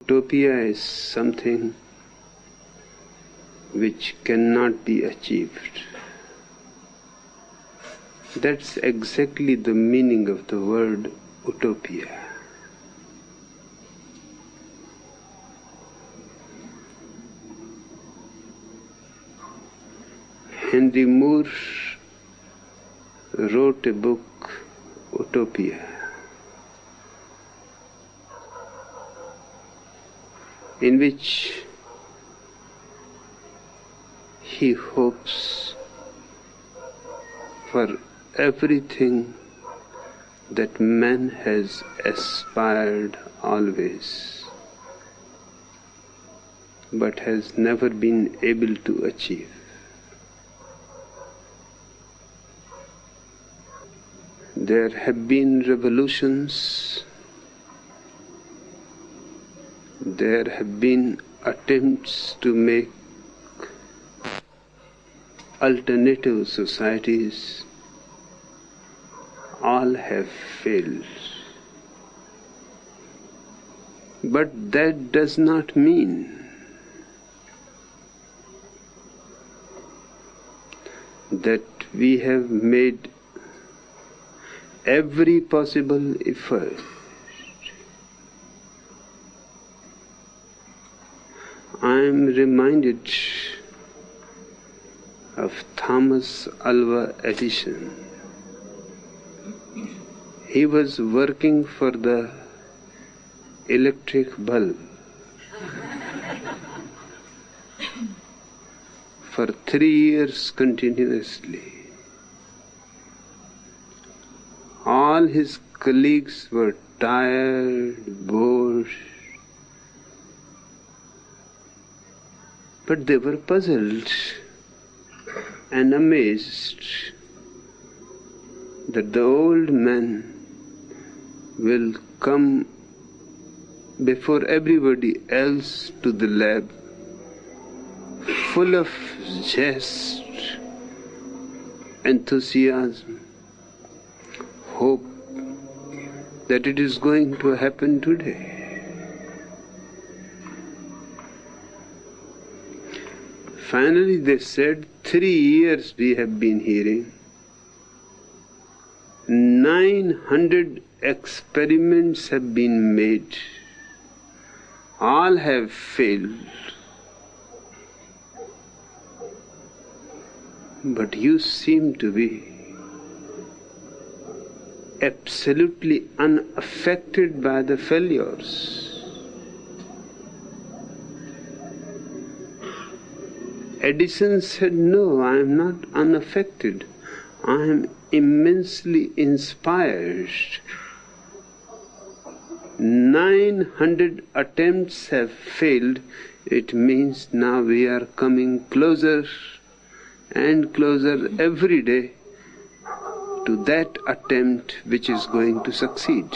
utopia is something which cannot be achieved. That's exactly the meaning of the word utopia. Henry Moore wrote a book, Utopia, in which he hopes for everything that man has aspired always, but has never been able to achieve. There have been revolutions, there have been attempts to make alternative societies, all have failed. But that does not mean that we have made every possible effort. I am reminded of Thomas Alva Edison. He was working for the electric bulb for 3 years continuously. All his colleagues were tired, bored, but they were puzzled and amazed that the old man will come before everybody else to the lab, full of zest, enthusiasm, hope that it is going to happen today. Finally they said, 3 years we have been hearing, 900 experiments have been made, all have failed. But you seem to be absolutely unaffected by the failures. Edison said, no, I am not unaffected. I am immensely inspired. 900 attempts have failed. It means now we are coming closer and closer every day to that attempt which is going to succeed.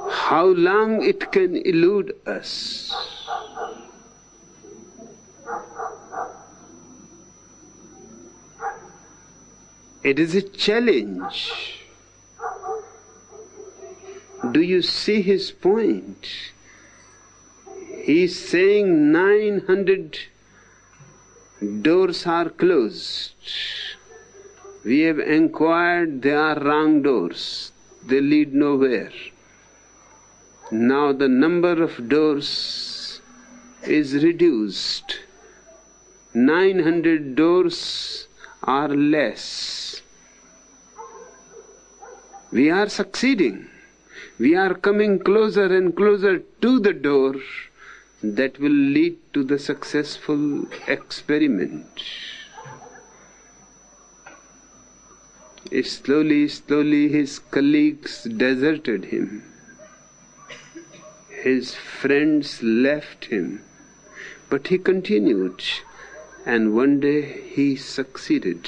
How long it can elude us? It is a challenge. Do you see his point? He is saying 900 doors are closed. We have inquired, they are wrong doors. They lead nowhere. Now the number of doors is reduced. 900 doors are less. We are succeeding. We are coming closer and closer to the door that will lead to the successful experiment. Slowly, slowly his colleagues deserted him. His friends left him. But he continued, and one day he succeeded.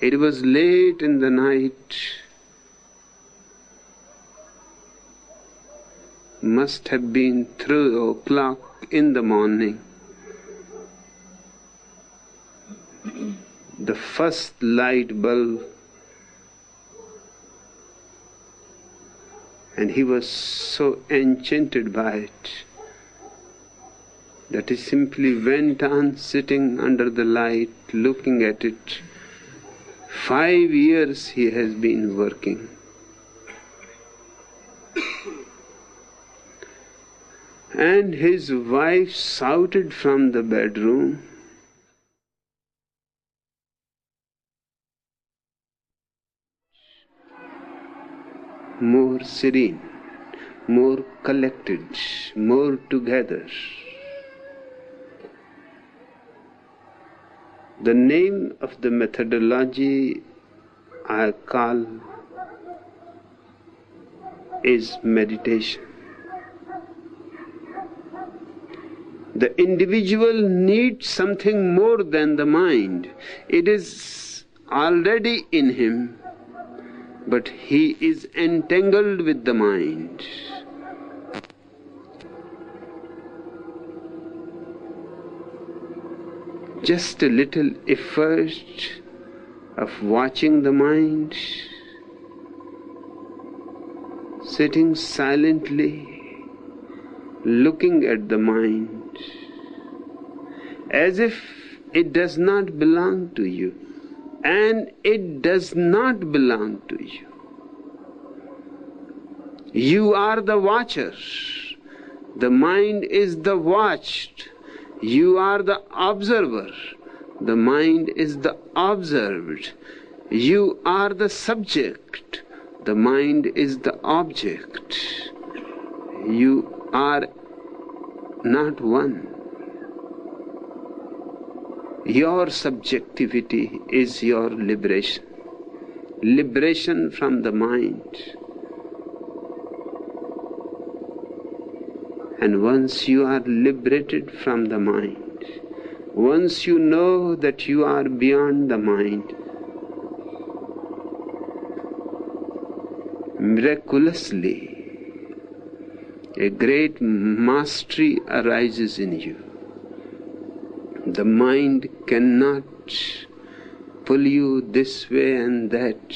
It was late in the night. Must have been 3 o'clock in the morning. The first light bulb And he was so enchanted by it that he simply went on sitting under the light, looking at it. 5 years he has been working. And his wife shouted from the bedroom, more serene, more collected, more together. The name of the methodology I call is meditation. The individual needs something more than the mind. It is already in him, but he is entangled with the mind. Just a little effort of watching the mind, sitting silently, looking at the mind, as if it does not belong to you, and it does not belong to you. You are the watcher, the mind is the watched. You are the observer, the mind is the observed. You are the subject, the mind is the object. You are not one. Your subjectivity is your liberation. Liberation from the mind. And once you are liberated from the mind, once you know that you are beyond the mind, miraculously a great mastery arises in you. The mind cannot pull you this way and that.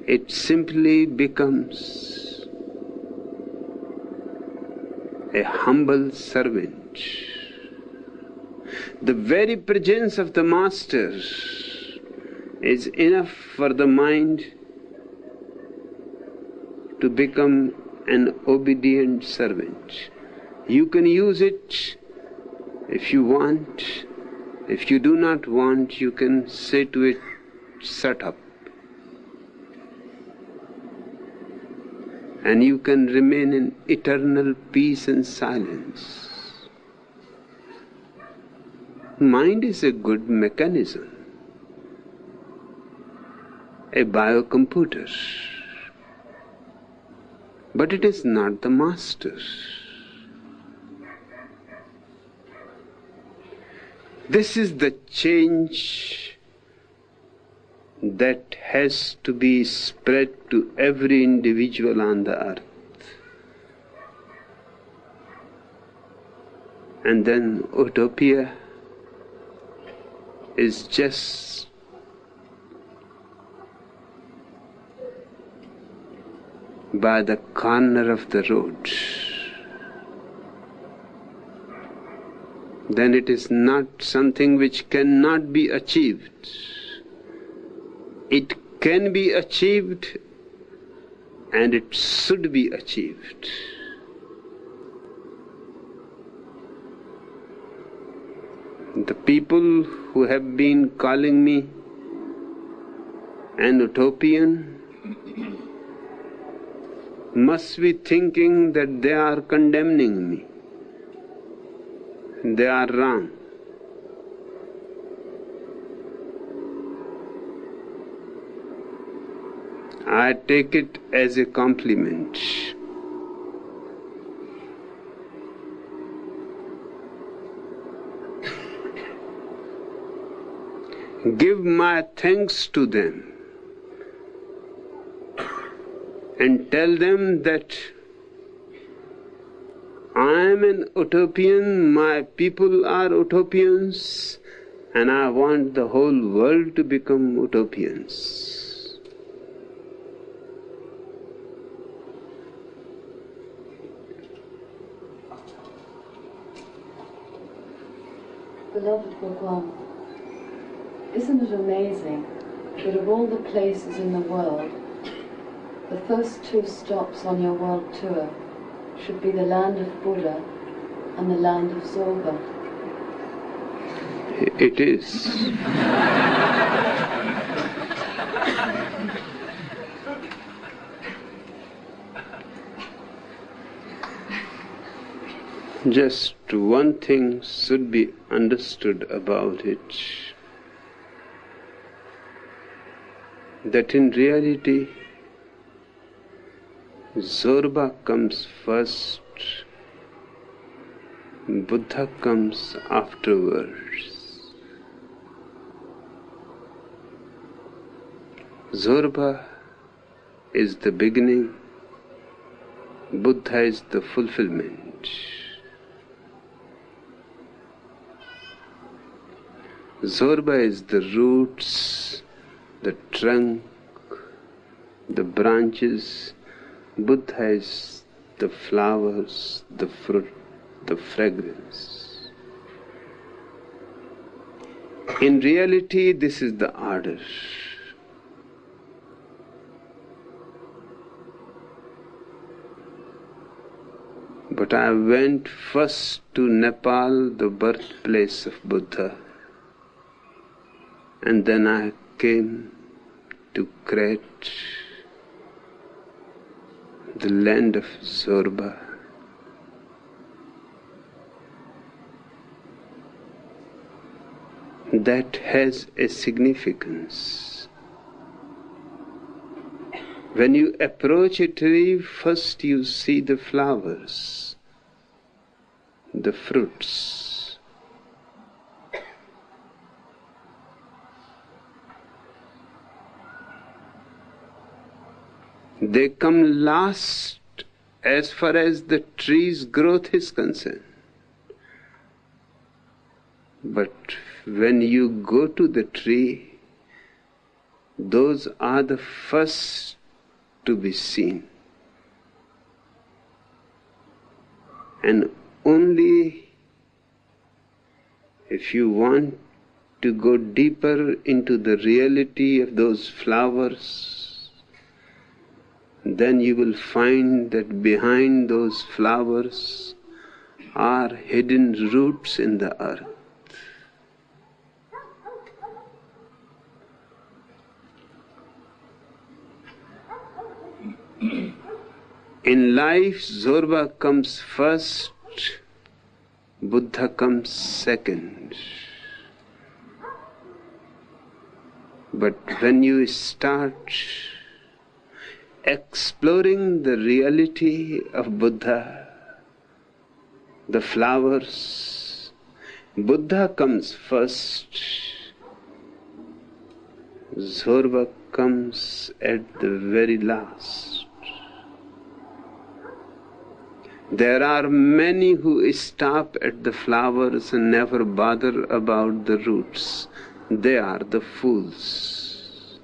It simply becomes a humble servant. The very presence of the Master is enough for the mind to become an obedient servant. You can use it if you want. If you do not want, you can say to it, shut up. And you can remain in eternal peace and silence. Mind is a good mechanism, a biocomputer, but it is not the master. This is the change that has to be spread to every individual on the earth. And then utopia is just by the corner of the road. Then it is not something which cannot be achieved. It can be achieved and it should be achieved. The people who have been calling me an utopian must be thinking that they are condemning me. They are wrong. I take it as a compliment. Give my thanks to them and tell them that I am an utopian, my people are utopians, and I want the whole world to become utopians. Beloved Bhagwan, isn't it amazing that of all the places in the world, the first two stops on your world tour should be the land of Buddha and the land of Zorba? It is. Just one thing should be understood about it, that in reality Zorba comes first, Buddha comes afterwards. Zorba is the beginning, Buddha is the fulfillment. Zorba is the roots, the trunk, the branches. Buddha is the flowers, the fruit, the fragrance. In reality, this is the order. But I went first to Nepal, the birthplace of Buddha, and then I came to Crete, the land of Zorba. That has a significance. When you approach a tree, first you see the flowers, the fruits. They come last as far as the tree's growth is concerned. But when you go to the tree, those are the first to be seen. And only if you want to go deeper into the reality of those flowers, then you will find that behind those flowers are hidden roots in the earth. In life, Zorba comes first, Buddha comes second. But when you start exploring the reality of Buddha, the flowers, Buddha comes first, Zorba comes at the very last. There are many who stop at the flowers and never bother about the roots. They are the fools,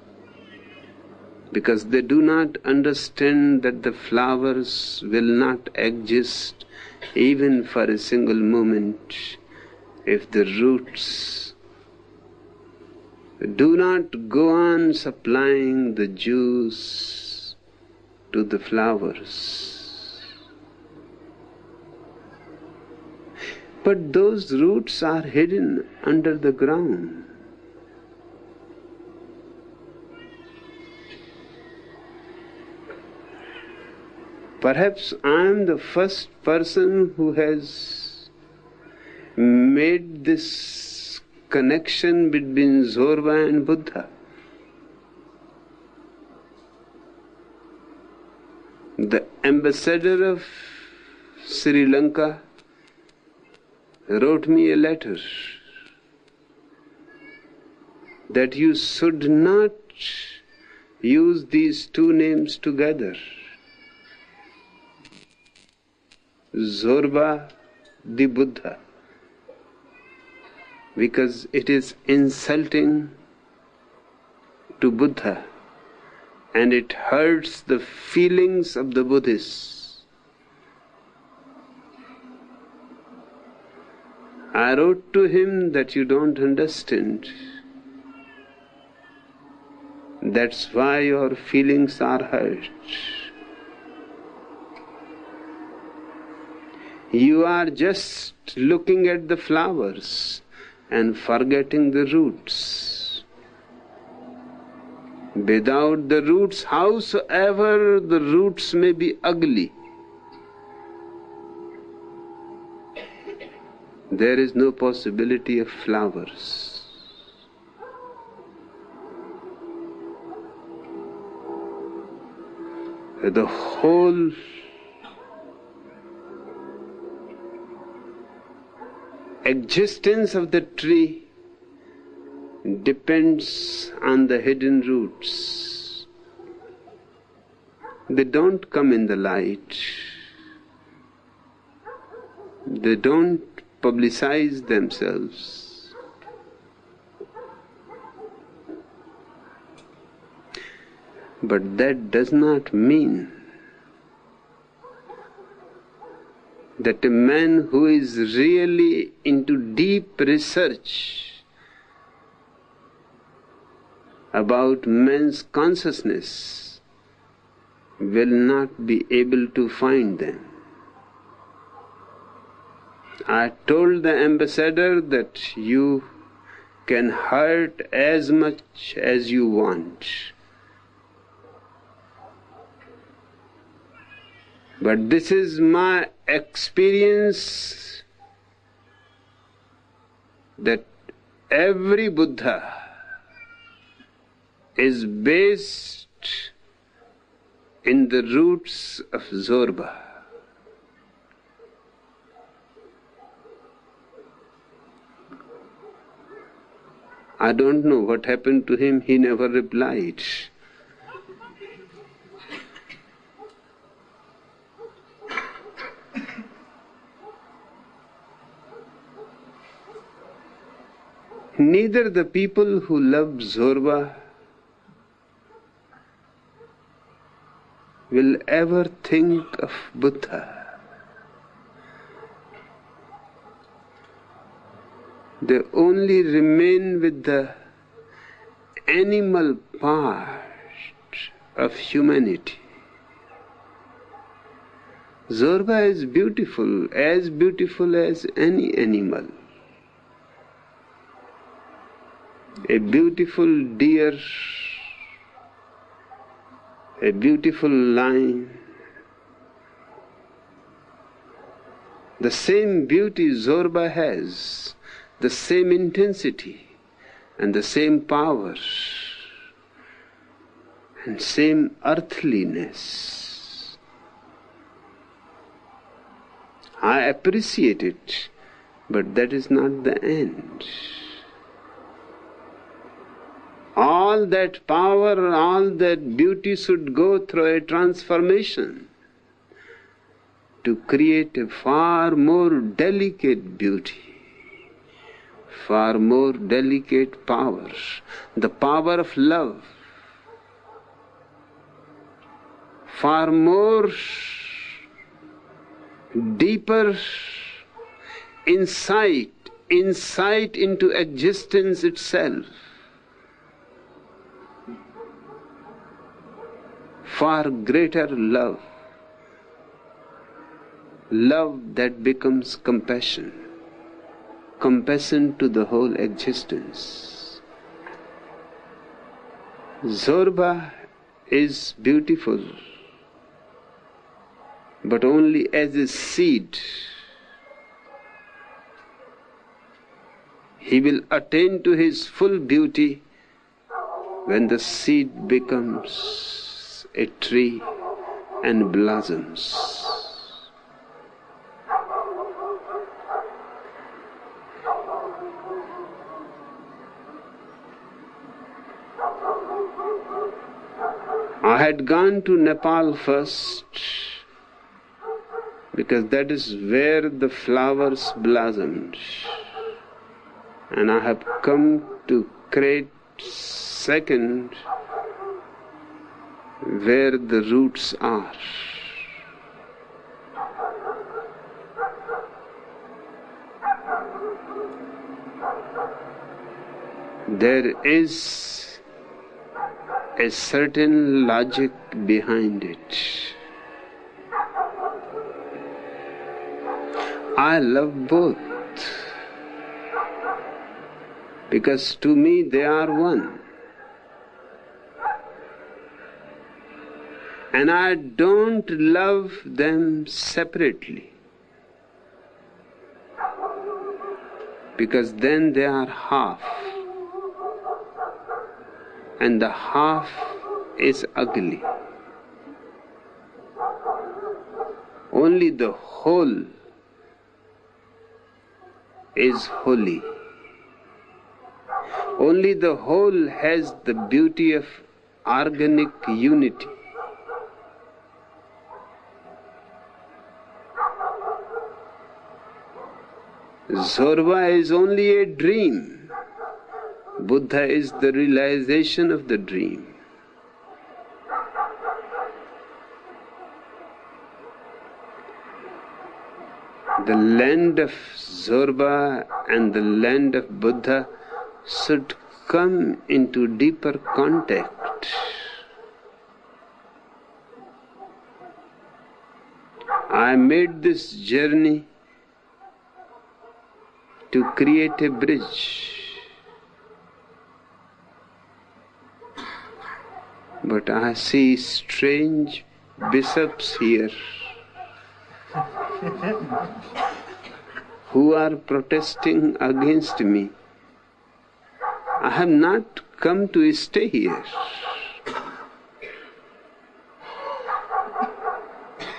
because they do not understand that the flowers will not exist even for a single moment if the roots do not go on supplying the juice to the flowers. But those roots are hidden under the ground. Perhaps I am the first person who has made this connection between Zorba and Buddha. The ambassador of Sri Lanka wrote me a letter that you should not use these two names together. Zorba the Buddha, because it is insulting to Buddha and it hurts the feelings of the Buddhists. I wrote to him that you don't understand. That's why your feelings are hurt. You are just looking at the flowers and forgetting the roots. Without the roots, howsoever the roots may be ugly, there is no possibility of flowers. The whole existence of the tree depends on the hidden roots. They don't come in the light. They don't publicize themselves. But that does not mean that a man who is really into deep research about man's consciousness will not be able to find them. I told the ambassador that you can hurt as much as you want, but this is my experience that every Buddha is based in the roots of Zorba. I don't know what happened to him, he never replied. Neither the people who love Zorba will ever think of Buddha. They only remain with the animal part of humanity. Zorba is beautiful as any animal. A beautiful deer, a beautiful lion. The same beauty Zorba has, the same intensity and the same power and same earthliness. I appreciate it, but that is not the end. All that power, all that beauty should go through a transformation to create a far more delicate beauty, far more delicate power, the power of love, far more deeper insight into existence itself, far greater love, love that becomes compassion, compassion to the whole existence. Zorba is beautiful, but only as a seed. He will attain to his full beauty when the seed becomes a tree and blossoms. I had gone to Nepal first because that is where the flowers blossomed, and I have come to Crete second, where the roots are. there is a certain logic behind it. I love both because to me they are one. And I don't love them separately because then they are half, and the half is ugly. Only the whole is holy. Only the whole has the beauty of organic unity. Zorba is only a dream. Buddha is the realization of the dream. The land of Zorba and the land of Buddha should come into deeper contact. I made this journey to create a bridge, but I see strange bishops here who are protesting against me. I have not come to stay here.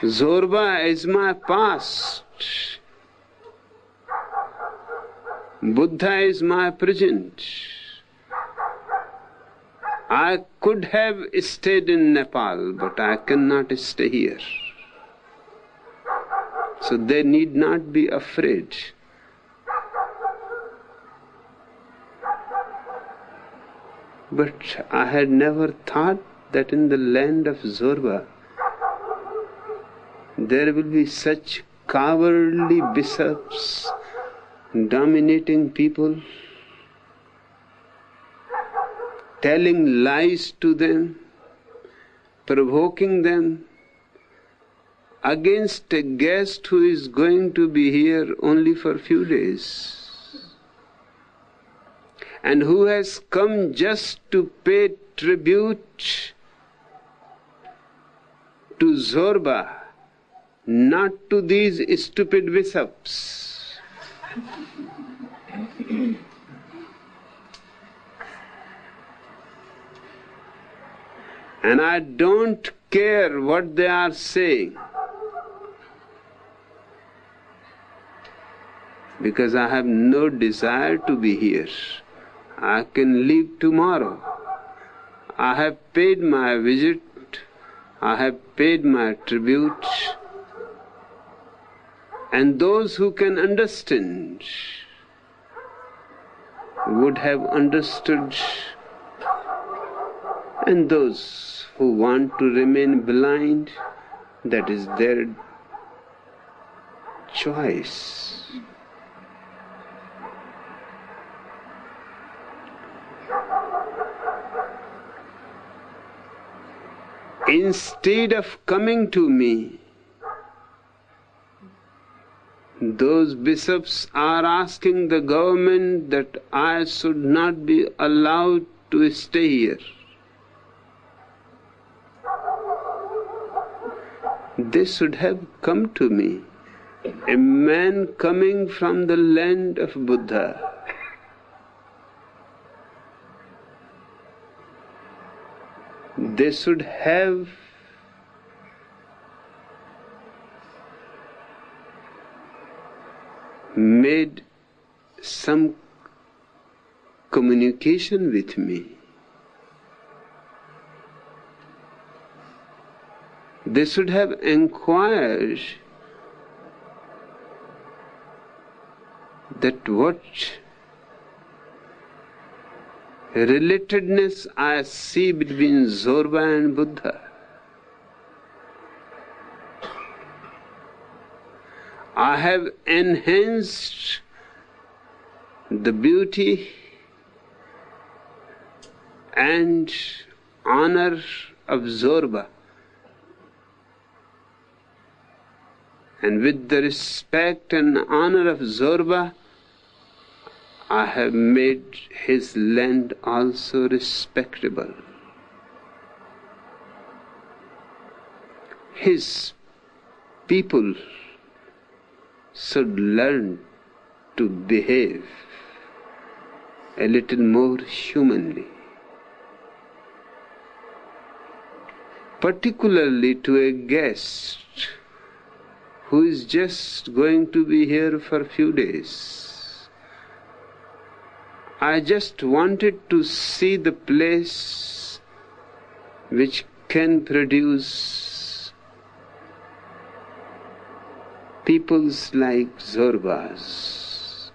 Zorba is my past. Buddha is my present. I could have stayed in Nepal, but I cannot stay here. So they need not be afraid. But I had never thought that in the land of Zorba there will be such cowardly bishops dominating people, telling lies to them, provoking them against a guest who is going to be here only for a few days and who has come just to pay tribute to Zorba, not to these stupid bishops. And I don't care what they are saying, because I have no desire to be here. I can leave tomorrow. I have paid my visit. I have paid my tribute. And those who can understand would have understood, and those who want to remain blind, that is their choice. Instead of coming to me, those bishops are asking the government that I should not be allowed to stay here. They should have come to me, a man coming from the land of Buddha. They should have made some communication with me. They should have inquired that what relatedness I see between Zorba and Buddha. I have enhanced the beauty and honor of Zorba. And with the respect and honor of Zorba, I have made his land also respectable. His people should learn to behave a little more humanly, particularly to a guest who is just going to be here for a few days. I just wanted to see the place which can produce peoples like Zorbas.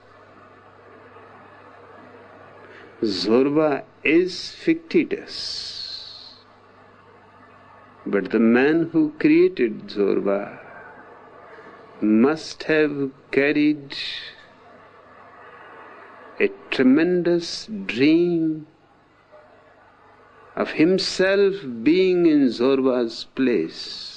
Zorba is fictitious, but the man who created Zorba must have carried a tremendous dream of himself being in Zorba's place.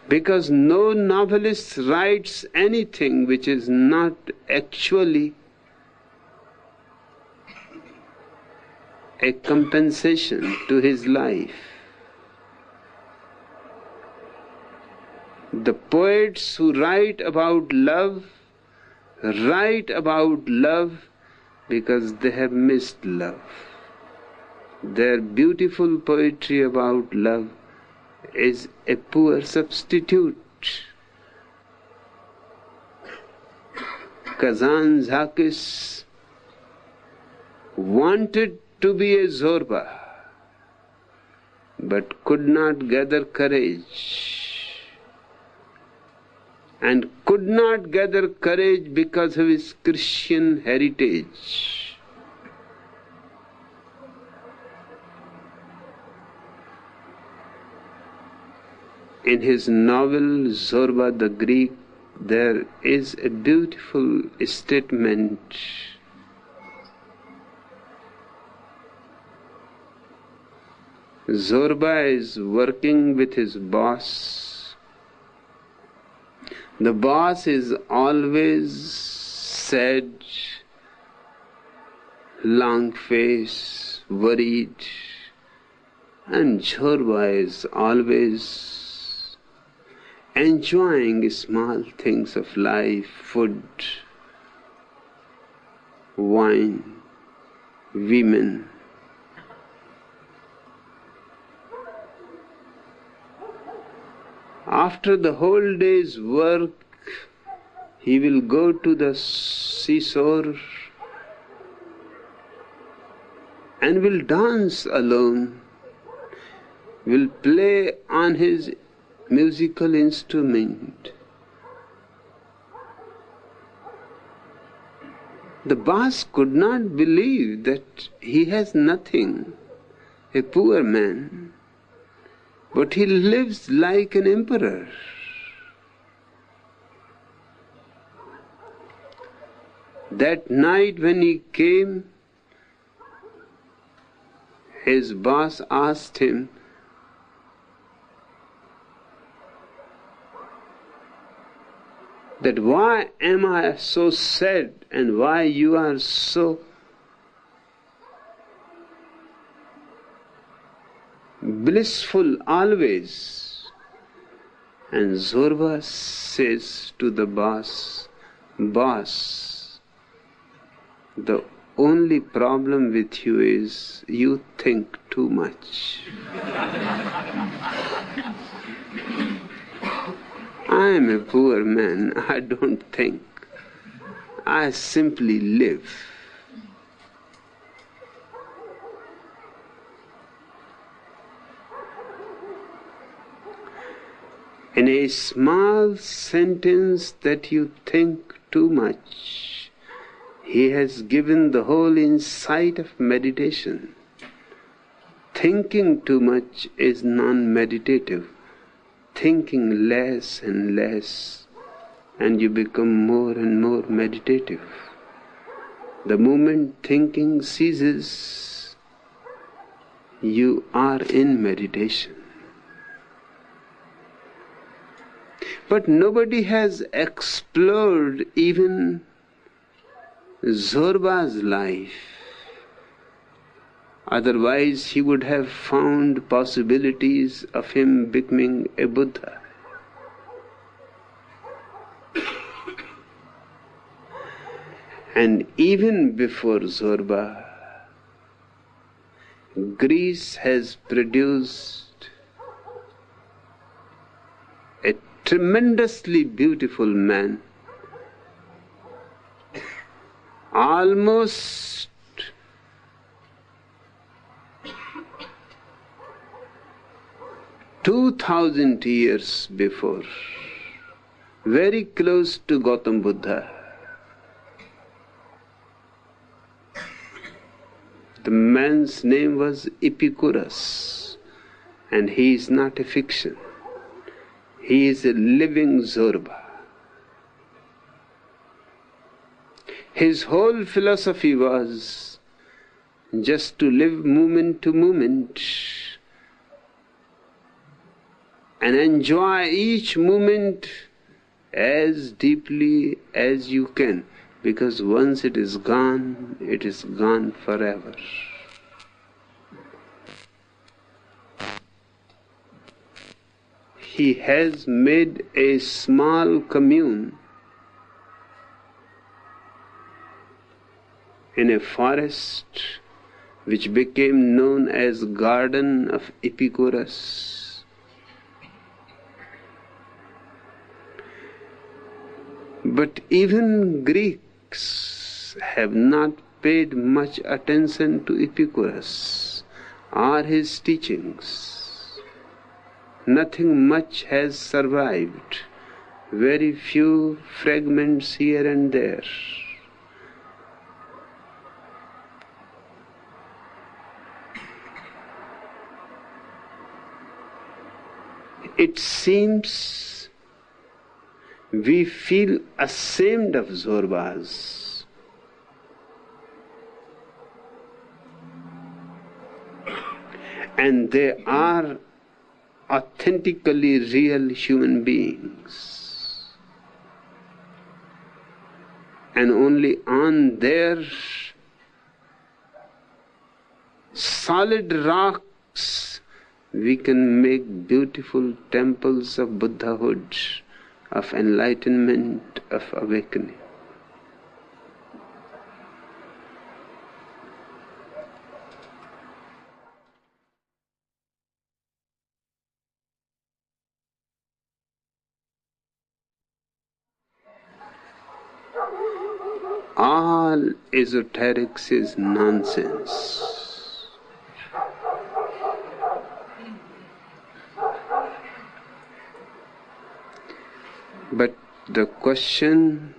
Because no novelist writes anything which is not actually a compensation to his life. The poets who write about love because they have missed love. Their beautiful poetry about love is a poor substitute. Kazantzakis wanted to be a Zorba, but could not gather courage. And could not gather courage because of his Christian heritage. In his novel Zorba the Greek, there is a beautiful statement. Zorba is working with his boss. The boss is always sad, long face, worried, and Zorba is always enjoying small things of life, food, wine, women. After the whole day's work, he will go to the seashore and will dance alone, will play on his musical instrument. The boss could not believe that he has nothing, a poor man. But he lives like an emperor. That night when he came, his boss asked him, that why am I so sad and why you are so blissful always. And Zorba says to the boss, boss, the only problem with you is you think too much. I am a poor man, I don't think. I simply live. In a small sentence that you think too much, he has given the whole insight of meditation. Thinking too much is non-meditative. Thinking less and less, and you become more and more meditative. The moment thinking ceases, you are in meditation. But nobody has explored even Zorba's life. Otherwise, he would have found possibilities of him becoming a Buddha. And even before Zorba, Greece has produced a tremendously beautiful man, almost $2,000 before, very close to Gautam Buddha. The man's name was Epicurus, and he is not a fiction. He is a living Zorba. His whole philosophy was just to live moment to moment and enjoy each moment as deeply as you can, because once it is gone forever. He has made a small commune in a forest which became known as Garden of Epicurus. But even Greeks have not paid much attention to Epicurus or his teachings. Nothing much has survived, very few fragments here and there. It seems we feel ashamed of Zorbas. And they are authentically real human beings. And only on their solid rocks we can make beautiful temples of Buddhahood, of enlightenment, of awakening. All esoterics is nonsense. But the question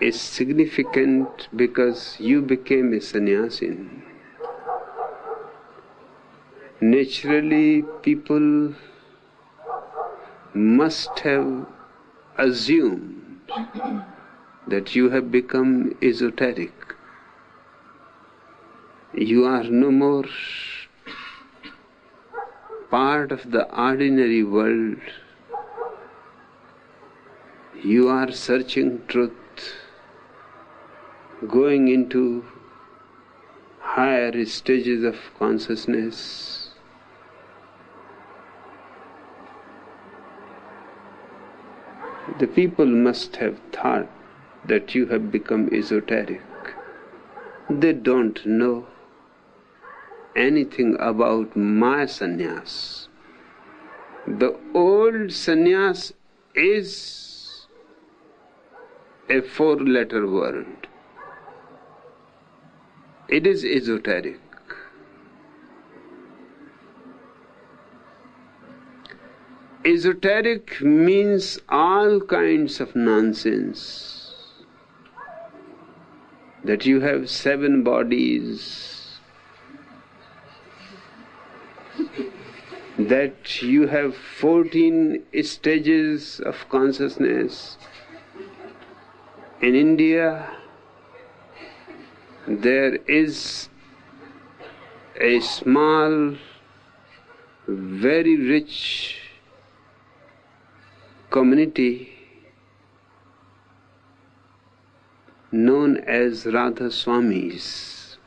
is significant because you became a sannyasin. Naturally, people must have assumed that you have become esoteric. You are no more part of the ordinary world. You are searching truth, going into higher stages of consciousness. The people must have thought that you have become esoteric. They don't know anything about my sannyas. The old sannyas is a four-letter word. It is esoteric. Esoteric means all kinds of nonsense. That you have 7 bodies, that you have 14 stages of consciousness. In India, there is a small, very rich community known as Radha Swamis.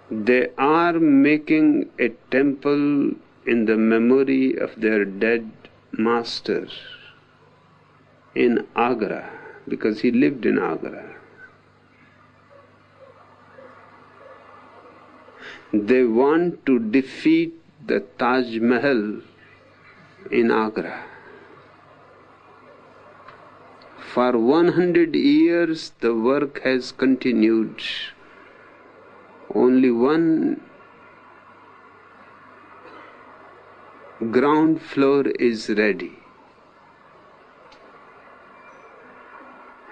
They are making a temple in the memory of their dead master in Agra, because he lived in Agra. They want to defeat the Taj Mahal in Agra. For 100 years the work has continued. Only one ground floor is ready.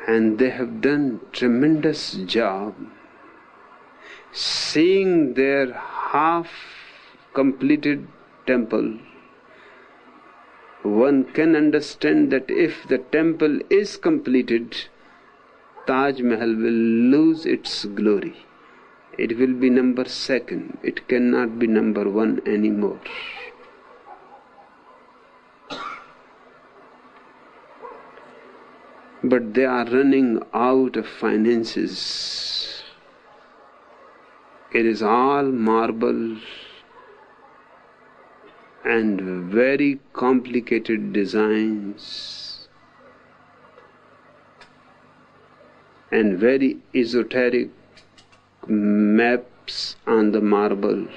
And they have done tremendous job. Seeing their half completed temple, one can understand that if the temple is completed, Taj Mahal will lose its glory. It will be number 2. It cannot be number 1 anymore. But they are running out of finances. It is all marble and very complicated designs and very esoteric maps on the marble.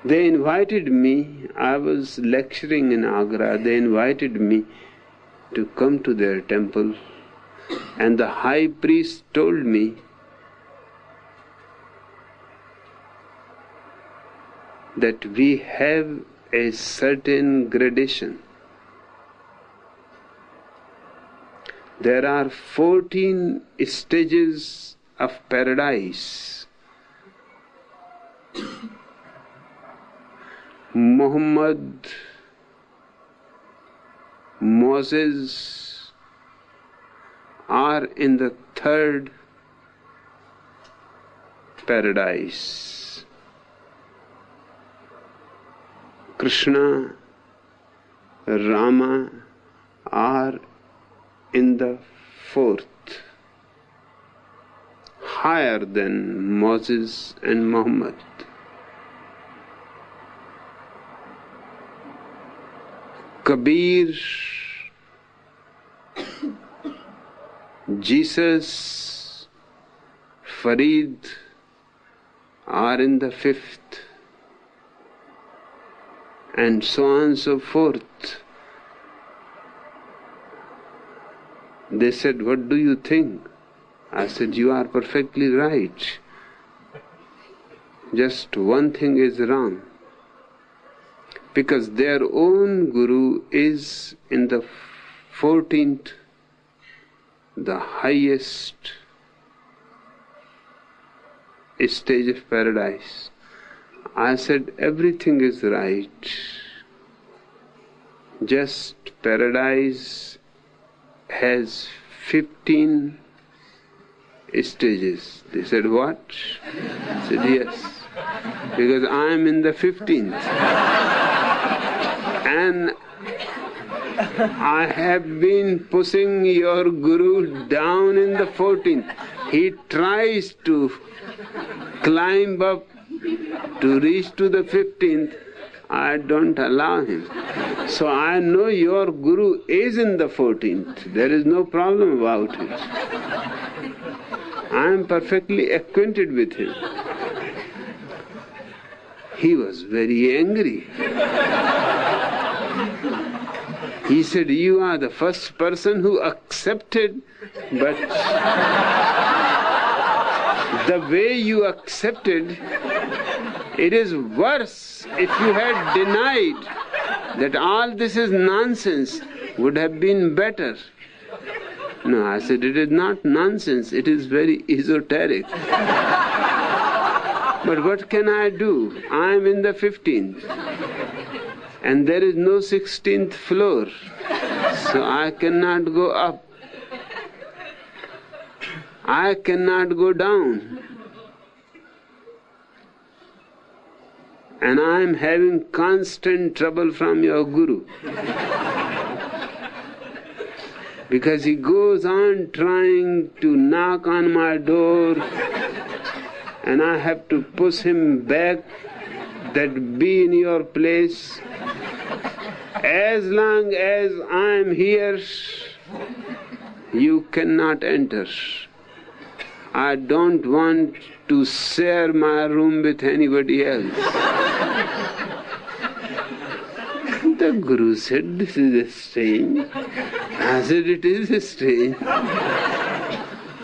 They invited me, I was lecturing in Agra, they invited me to come to their temple, and the high priest told me that we have a certain gradation. There are 14 stages of paradise. Muhammad, Moses are in the 3rd paradise. Krishna, Rama are in the 4th, higher than Moses and Muhammad. Kabir, Jesus, Farid are in the 5th, and so on and so forth. They said, "What do you think?" I said, "You are perfectly right. Just one thing is wrong. Because their own Guru is in the 14th, the highest stage of paradise." I said, "Everything is right. Just paradise has 15 stages." They said, "What?" I said, "Yes, because I am in the 15th. And I have been pushing your Guru down in the 14th. He tries to climb up to reach to the 15th. I don't allow him. So I know your Guru is in the 14th. There is no problem about it. I am perfectly acquainted with him." He was very angry. He said, "You are the first person who accepted, but the way you accepted, it is worse. If you had denied that all this is nonsense, would have been better." No, I said, "It is not nonsense, it is very esoteric. But what can I do? I am in the 15th. and there is no 16th floor, so I cannot go up. I cannot go down. And I am having constant trouble from your Guru. Because he goes on trying to knock on my door, and I have to push him back, that be in your place. As long as I am here, you cannot enter. I don't want to share my room with anybody else. The Guru said, this is strange. I said, it is strange.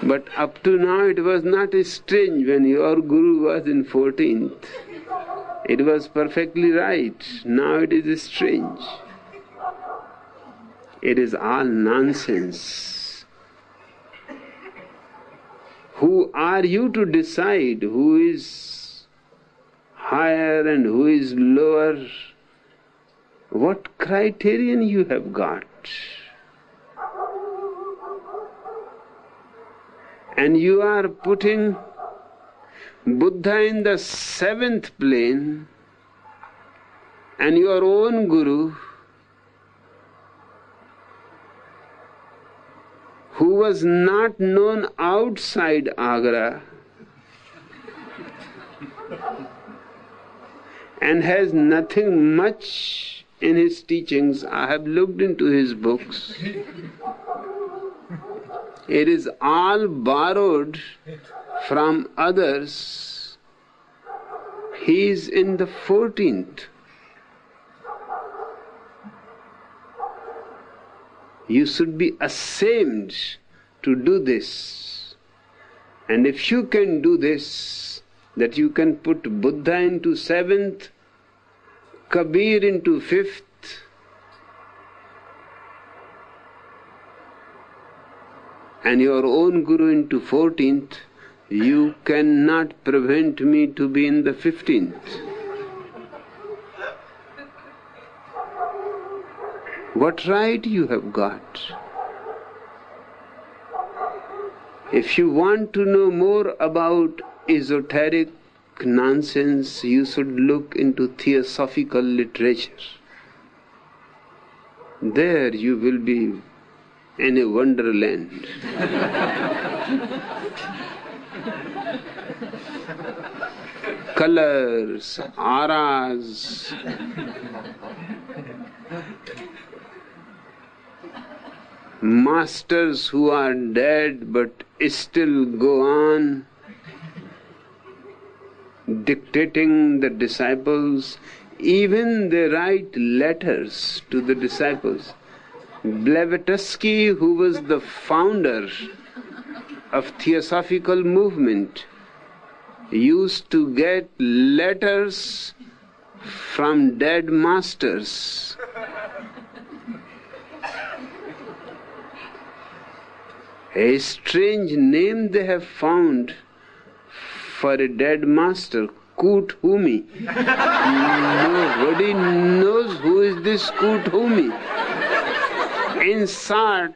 But up to now it was not strange when your Guru was in 14th. It was perfectly right. Now it is strange. It is all nonsense. Who are you to decide who is higher and who is lower? What criterion you have got? And you are putting Buddha in the 7th plane, and your own Guru, who was not known outside Agra and has nothing much in his teachings. I have looked into his books. It is all borrowed from others. He is in the 14th. You should be ashamed to do this. And if you can do this, that you can put Buddha into 7th, Kabir into 5th, and your own Guru into 14th, you cannot prevent me to be in the 15th. What right you have got? If you want to know more about esoteric nonsense, you should look into theosophical literature. There you will be in a wonderland. Colors, auras, masters who are dead but still go on dictating the disciples. Even they write letters to the disciples. Blavatsky, who was the founder of theosophical movement, used to get letters from dead masters. A strange name they have found for a dead master, Koot Humi. Nobody knows who is this Koot Humi. In short,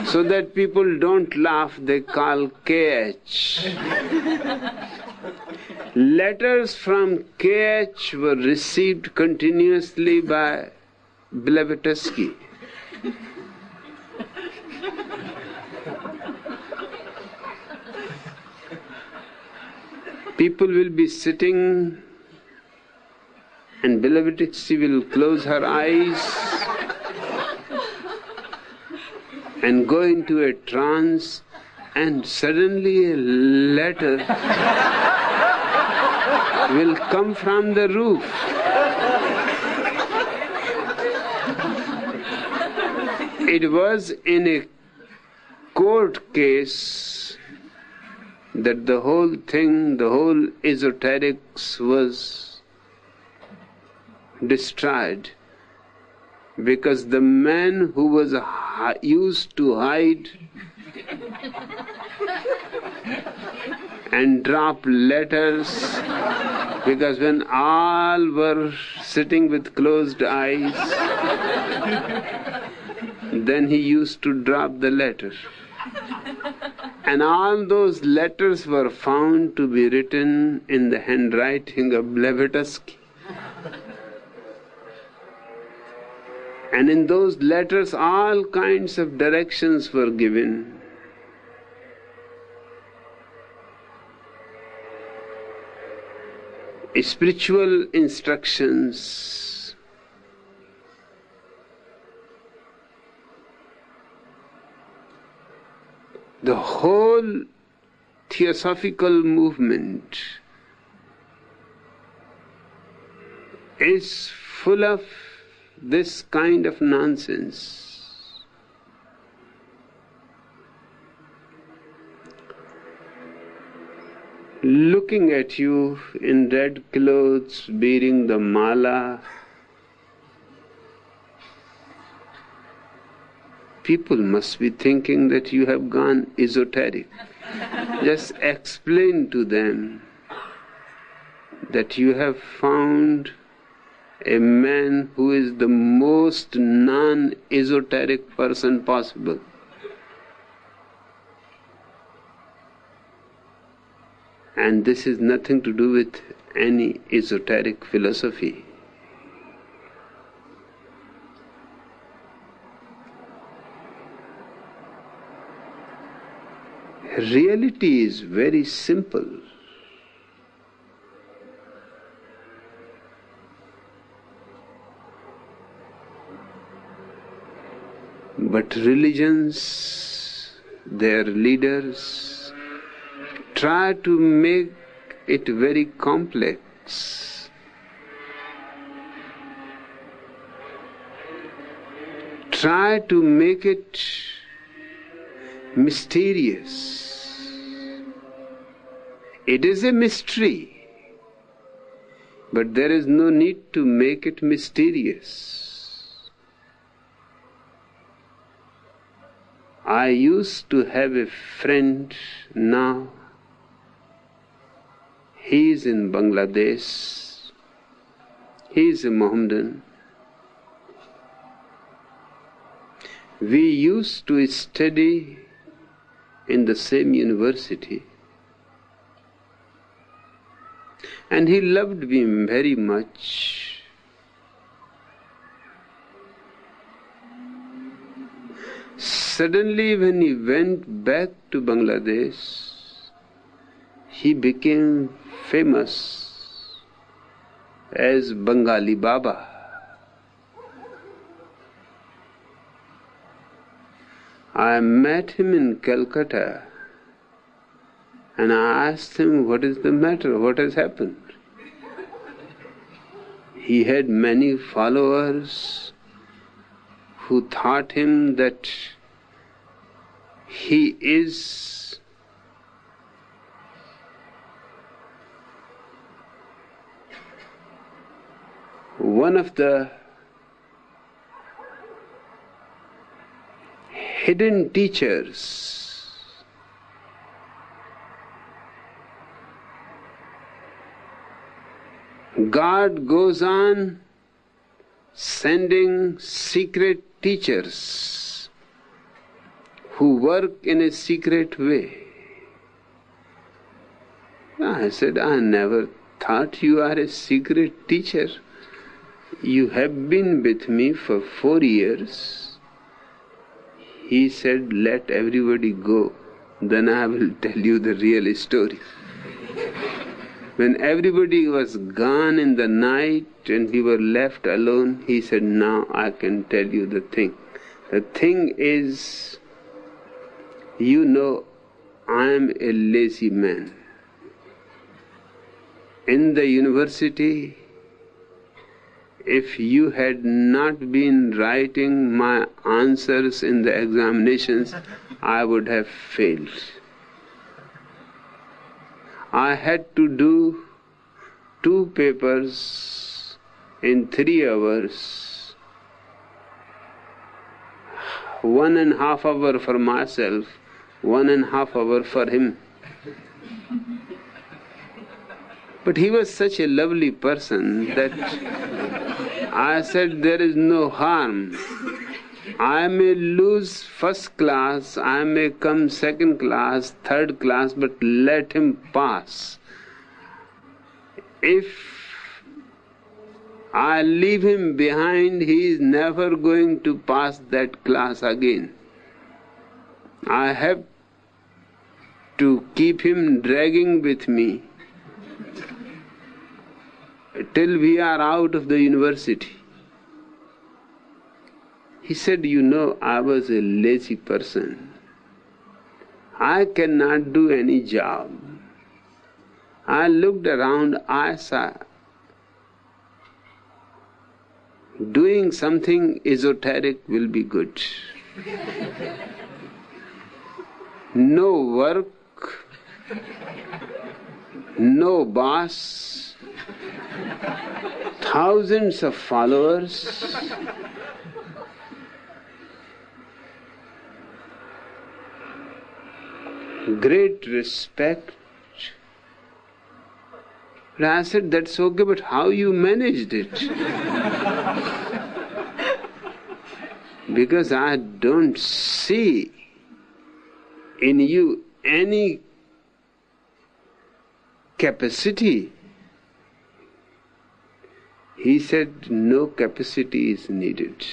so that people don't laugh, they call KH. Letters from KH were received continuously by Blavatsky. People will be sitting and Blavatsky will close her eyes and go into a trance, and suddenly a letter will come from the roof. It was in a court case that the whole thing, the whole esoterics was destroyed, because the man who was used to hide and drop letters, because when all were sitting with closed eyes, then he used to drop the letter. And all those letters were found to be written in the handwriting of Blavatsky. And in those letters all kinds of directions were given. Spiritual instructions. The whole theosophical movement is full of this kind of nonsense. Looking at you in red clothes, bearing the mala, people must be thinking that you have gone esoteric. Just explain to them that you have found a man who is the most non-esoteric person possible. And this is nothing to do with any esoteric philosophy. Reality is very simple. But religions, their leaders, try to make it very complex. Try to make it mysterious. It is a mystery, but there is no need to make it mysterious. I used to have a friend now. He is in Bangladesh. He is a Mohammedan. We used to study in the same university. And he loved me very much. Suddenly, when he went back to Bangladesh, he became famous as Bengali Baba. I met him in Calcutta and I asked him, what is the matter, what has happened? He had many followers who thought him that he is one of the hidden teachers. God goes on sending secret teachers who work in a secret way. I said, I never thought you are a secret teacher. You have been with me for 4 years. He said, let everybody go, then I will tell you the real story. When everybody was gone in the night and we were left alone, he said, now I can tell you the thing. The thing is, you know, I am a lazy man. In the university, if you had not been writing my answers in the examinations, I would have failed. I had to do 2 papers in 3 hours, 1.5 hours for myself 1.5 hours for him. But he was such a lovely person that I said, there is no harm. I may lose first class, I may come second class, third class, but let him pass. If I leave him behind, he is never going to pass that class again. I have to keep him dragging with me till we are out of the university. He said, you know, I was a lazy person. I cannot do any job. I looked around, I saw doing something esoteric will be good. No work, no boss, thousands of followers. Great respect. But I said, that's okay, but how you managed it? Because I don't see in you any capacity. He said, no capacity is needed.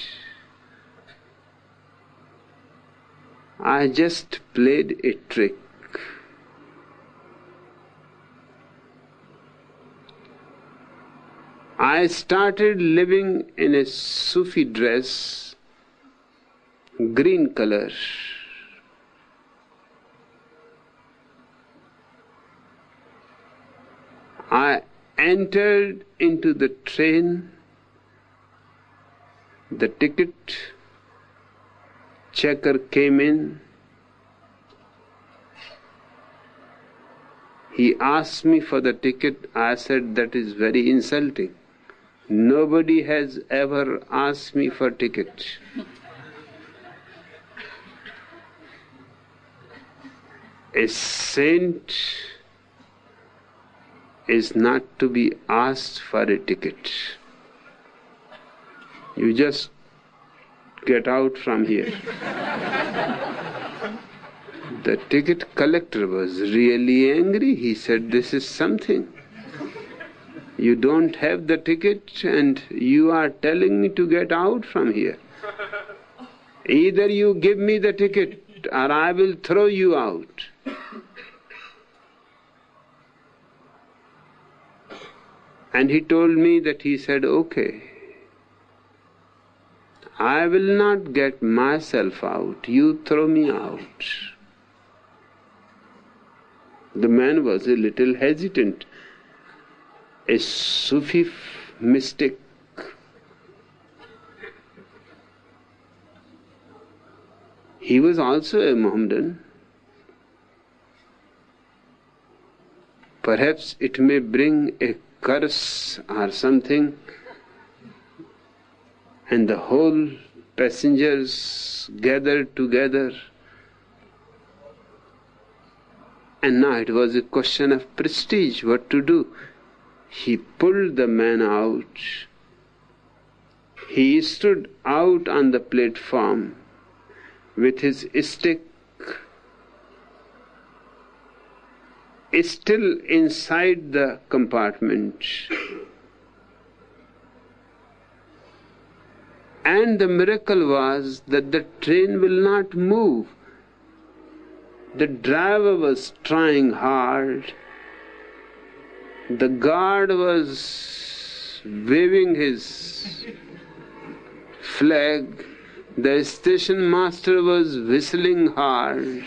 I just played a trick. I started living in a Sufi dress, green color. I entered into the train, the ticket checker came in. He asked me for the ticket. I said, that is very insulting. Nobody has ever asked me for ticket. A saint is not to be asked for a ticket. You just get out from here. The ticket collector was really angry. He said, this is something. You don't have the ticket and you are telling me to get out from here. Either you give me the ticket or I will throw you out. And he told me that he said, okay, I will not get myself out, you throw me out. The man was a little hesitant. A Sufi mystic. He was also a Mohammedan. Perhaps it may bring a curse or something, and the whole passengers gathered together. And now it was a question of prestige, what to do. He pulled the man out. He stood out on the platform with his stick still inside the compartment. And the miracle was that the train will not move. The driver was trying hard. The guard was waving his flag. The station master was whistling hard.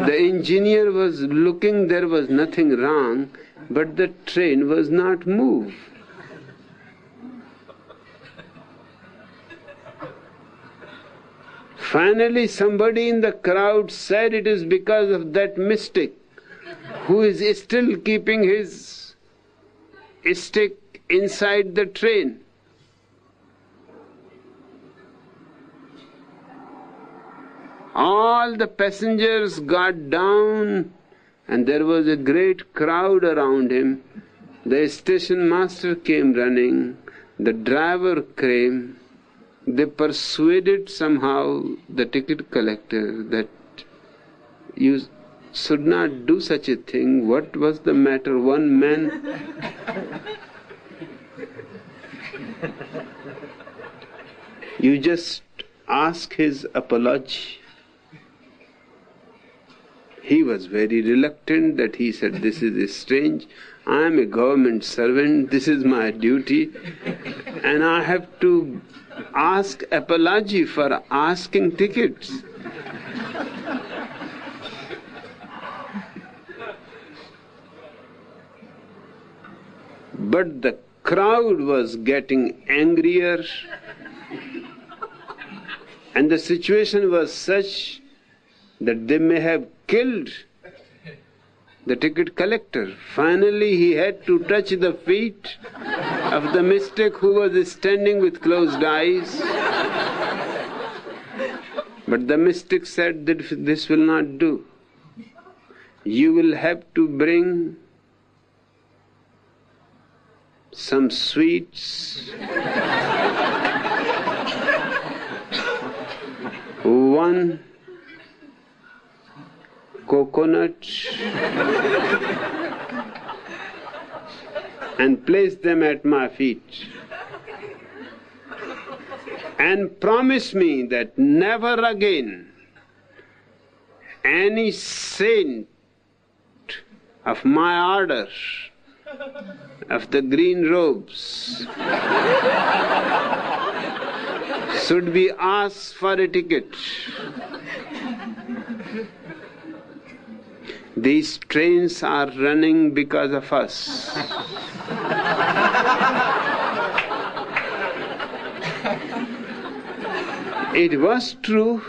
The engineer was looking, there was nothing wrong, but the train was not moved. Finally, somebody in the crowd said it is because of that mystic who is still keeping his stick inside the train. All the passengers got down and there was a great crowd around him. The station master came running, the driver came. They persuaded somehow the ticket collector that you should not do such a thing. What was the matter? One man you just ask his apology. He was very reluctant. That he said, this is strange. I am a government servant, this is my duty, and I have to ask apology for asking tickets. But the crowd was getting angrier, and the situation was such that they may have killed the ticket collector. Finally, he had to touch the feet of the mystic who was standing with closed eyes. But the mystic said that this will not do. You will have to bring some sweets, one coconut, and place them at my feet. And promise me that never again any saint of my order, of the green robes, should be asked for a ticket. These trains are running because of us. It was true,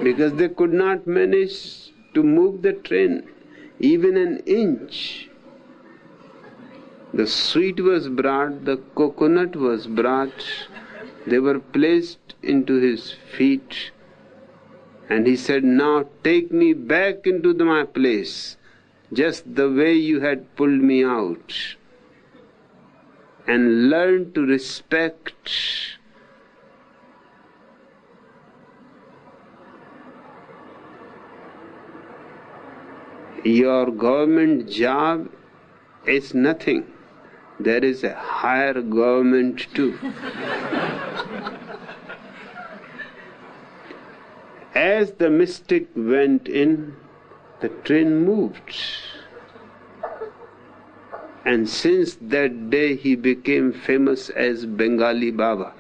because they could not manage to move the train even an inch. The sweet was brought, the coconut was brought, they were placed into his feet, and he said, now take me back into my place, just the way you had pulled me out, and learn to respect your government job is nothing. There is a higher government too. As the mystic went in, the train moved. And since that day he became famous as Bengali Baba.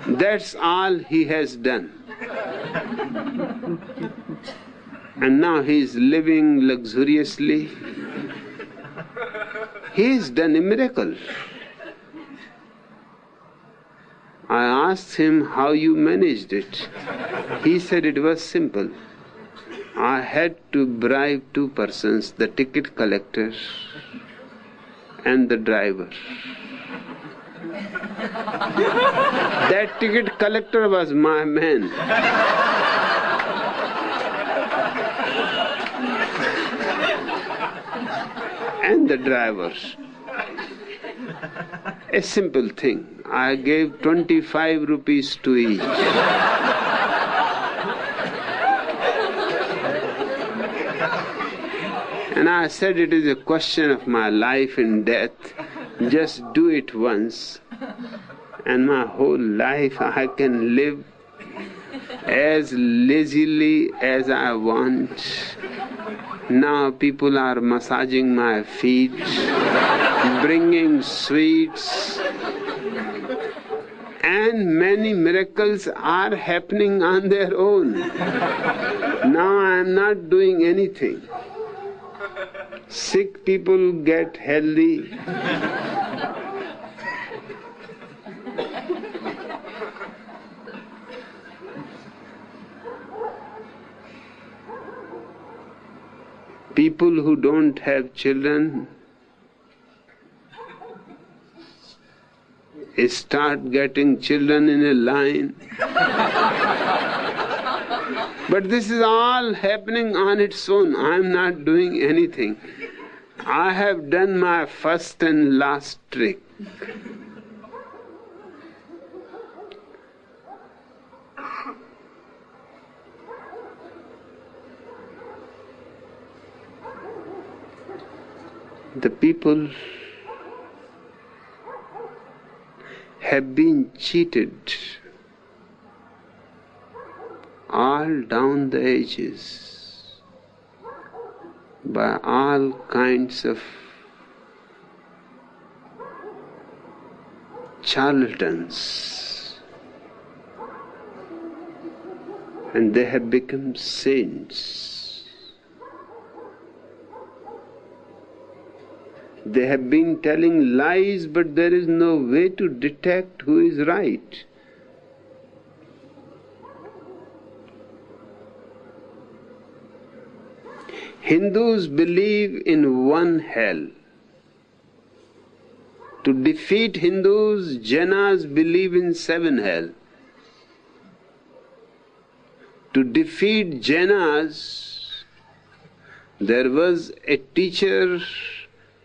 That's all he has done. And now he is living luxuriously. He has done a miracle. I asked him how you managed it. He said it was simple. I had to bribe two persons, the ticket collector and the driver. That ticket collector was my man. And the driver. A simple thing. I gave 25 rupees to each. And I said, it is a question of my life and death. Just do it once, and my whole life I can live as lazily as I want. Now people are massaging my feet, bringing sweets, and many miracles are happening on their own. Now I am not doing anything. Sick people get healthy. People who don't have children, start getting children in a line. But this is all happening on its own. I am not doing anything. I have done my first and last trick. The people have been cheated all down the ages by all kinds of charlatans, and they have become saints. They have been telling lies, but there is no way to detect who is right. Hindus believe in one hell. To defeat Hindus, Jainas believe in 7 hells. To defeat Jainas, there was a teacher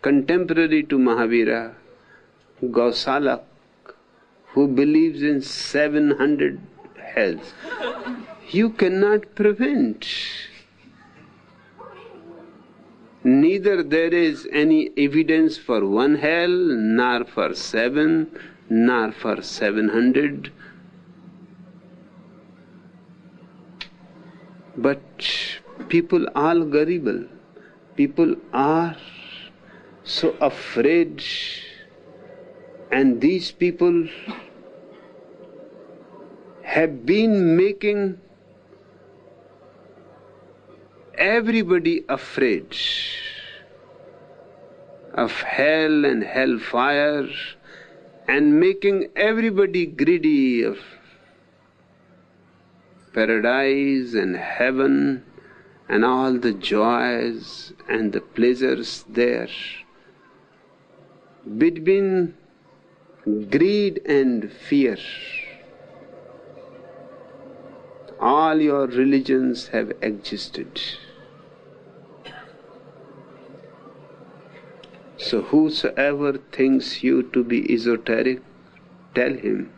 contemporary to Mahavira, Gausalak, who believes in 700 hells. You cannot prevent. Neither there is any evidence for 1 hell, nor for 7, nor for 700. But people are gullible. People are so afraid, and these people have been making everybody afraid of hell and hellfire, and making everybody greedy of paradise and heaven and all the joys and the pleasures there. Between greed and fear, all your religions have existed. So whosoever thinks you to be esoteric, tell him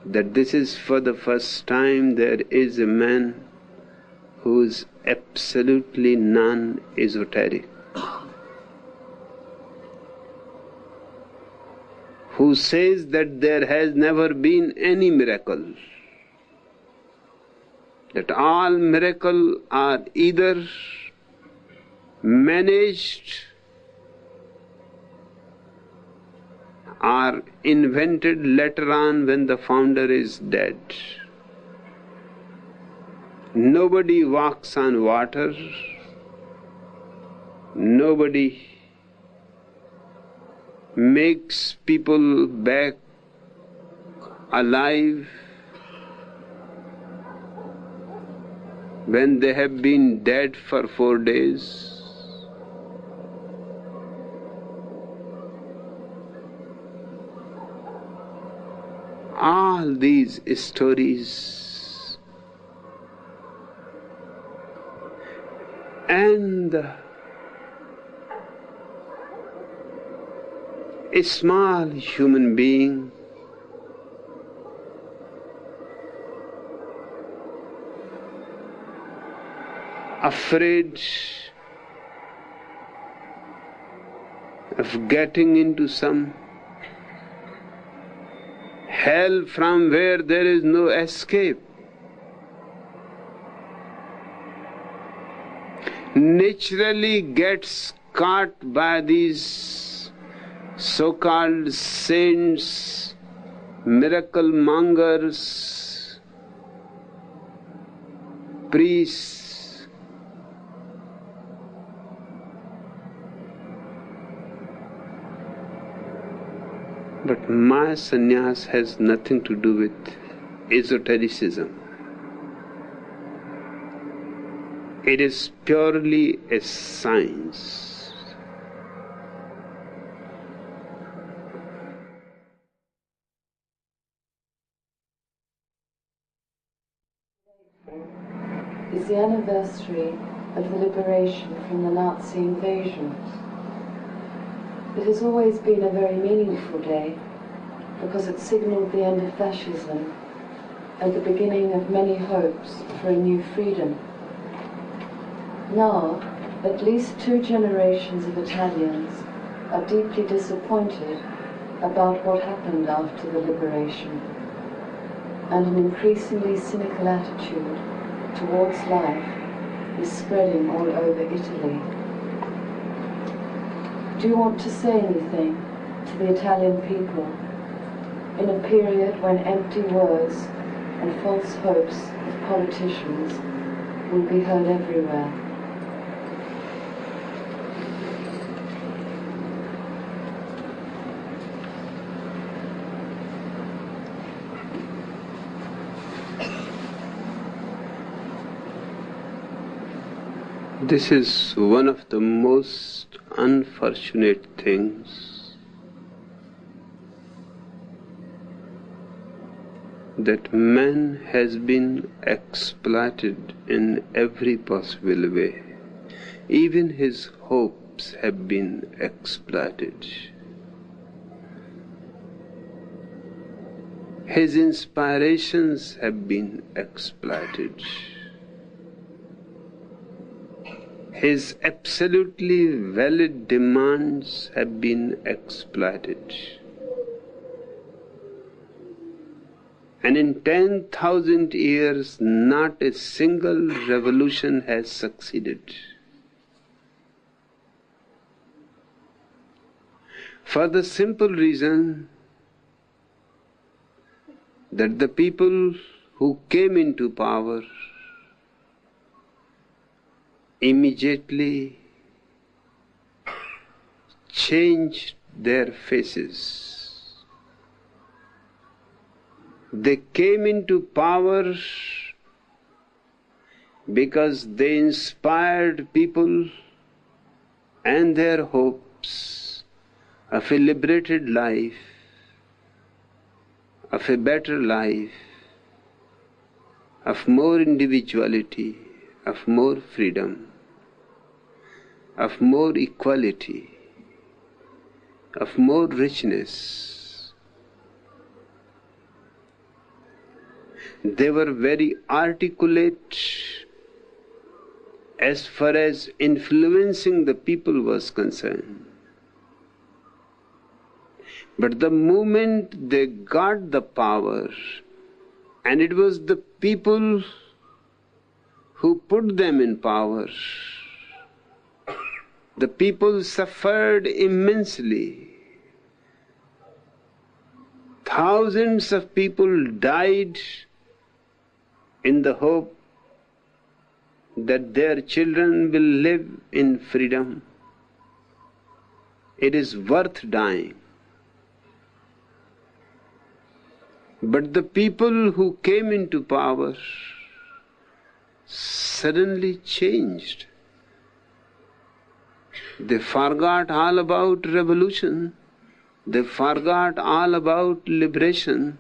that this is for the first time there is a man who is absolutely non-esoteric, who says that there has never been any miracle, that all miracles are either managed or invented later on when the founder is dead. Nobody walks on water, nobody makes people back alive when they have been dead for 4 days. All these stories and a small human being afraid of getting into some hell from where there is no escape, naturally gets caught by these so-called saints, miracle mongers, priests. But my sannyas has nothing to do with esotericism. It is purely a science. is the anniversary of the liberation from the Nazi invasion. It has always been a very meaningful day because it signalled the end of fascism and the beginning of many hopes for a new freedom. Now, at least 2 generations of Italians are deeply disappointed about what happened after the liberation, and an increasingly cynical attitude towards life is spreading all over Italy. Do you want to say anything to the Italian people in a period when empty words and false hopes of politicians will be heard everywhere? This is one of the most unfortunate things that man has been exploited in every possible way. Even his hopes have been exploited. His inspirations have been exploited. His absolutely valid demands have been exploited. And in 10,000 years, not a single revolution has succeeded. For the simple reason that the people who came into power immediately changed their faces. They came into power because they inspired people and their hopes of a liberated life, of a better life, of more individuality, of more freedom, of more equality, of more richness. They were very articulate as far as influencing the people was concerned. But the moment they got the power, and it was the people who put them in power, the people suffered immensely. Thousands of people died in the hope that their children will live in freedom. It is worth dying. But the people who came into power suddenly changed. They forgot all about revolution. They forgot all about liberation.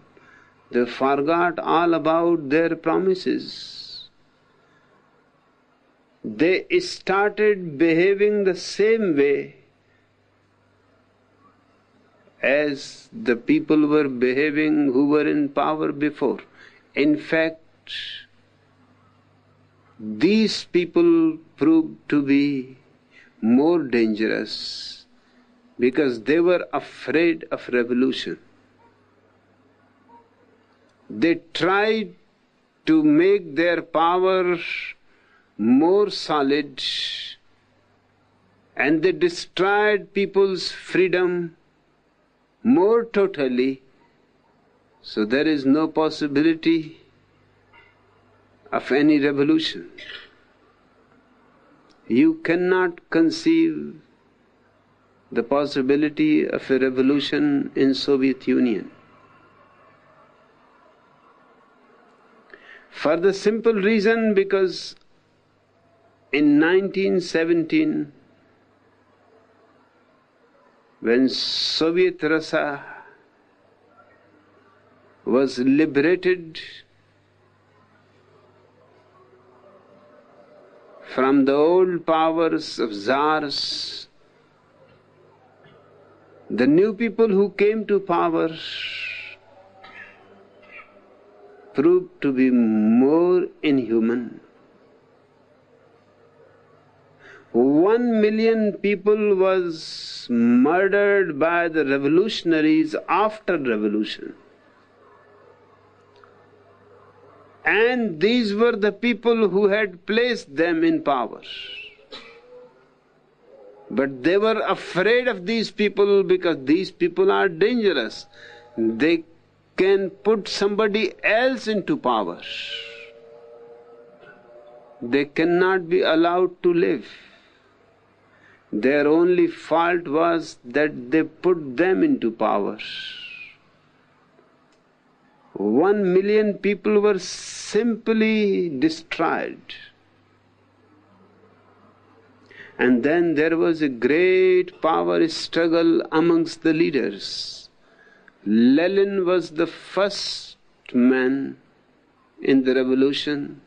They forgot all about their promises. They started behaving the same way as the people were behaving who were in power before. In fact, these people proved to be more dangerous because they were afraid of revolution. They tried to make their power more solid, and they destroyed people's freedom more totally, so there is no possibility of any revolution. You cannot conceive the possibility of a revolution in Soviet Union. For the simple reason because in 1917, when Soviet Russia was liberated from the old powers of czars. The new people who came to power proved to be more inhuman. 1 million people was murdered by the revolutionaries after revolution. And these were the people who had placed them in power. But they were afraid of these people because these people are dangerous. They can put somebody else into power. They cannot be allowed to live. Their only fault was that they put them into power. 1 million people were simply destroyed. And then there was a great power struggle amongst the leaders. Lenin was the first man in the revolution.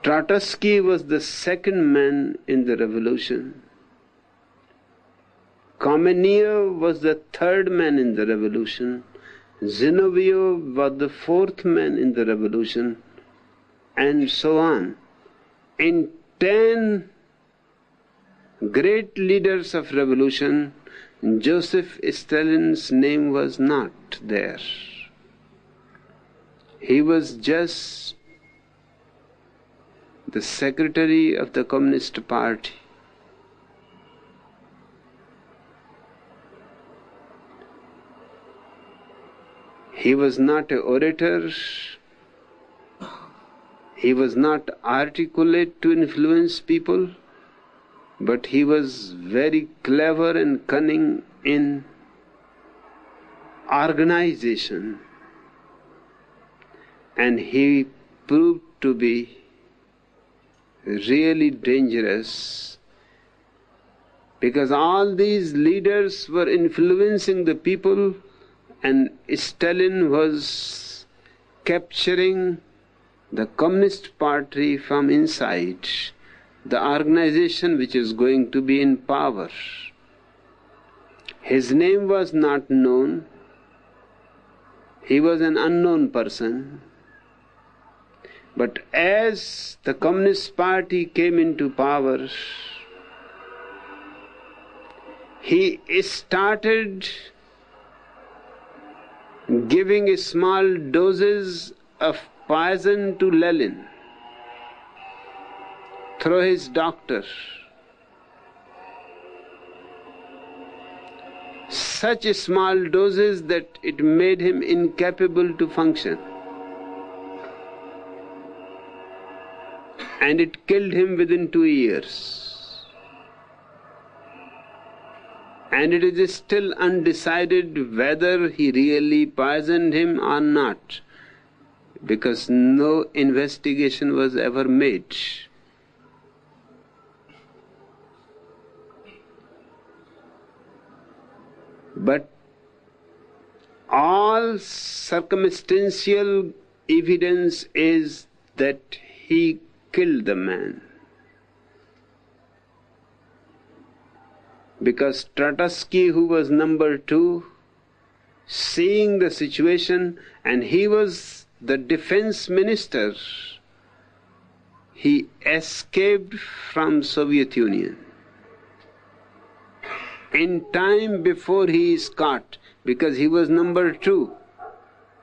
Trotsky was the second man in the revolution. Kamenev was the third man in the revolution. Zinoviev was the fourth man in the revolution, and so on. In 10 great leaders of revolution, Joseph Stalin's name was not there. He was just the secretary of the Communist Party. He was not an orator, he was not articulate to influence people, but he was very clever and cunning in organization, and he proved to be really dangerous because all these leaders were influencing the people, and Stalin was capturing the Communist Party from inside, the organization which is going to be in power. His name was not known, he was an unknown person. But as the Communist Party came into power, he started giving small doses of poison to Lenin through his doctor. Such small doses that it made him incapable to function. And it killed him within 2 years. And it is still undecided whether he really poisoned him or not, because no investigation was ever made. But all circumstantial evidence is that he killed the man. Because Trotsky, who was number 2, seeing the situation, and he was the defense minister, he escaped from Soviet Union in time before he is caught, because he was number 2.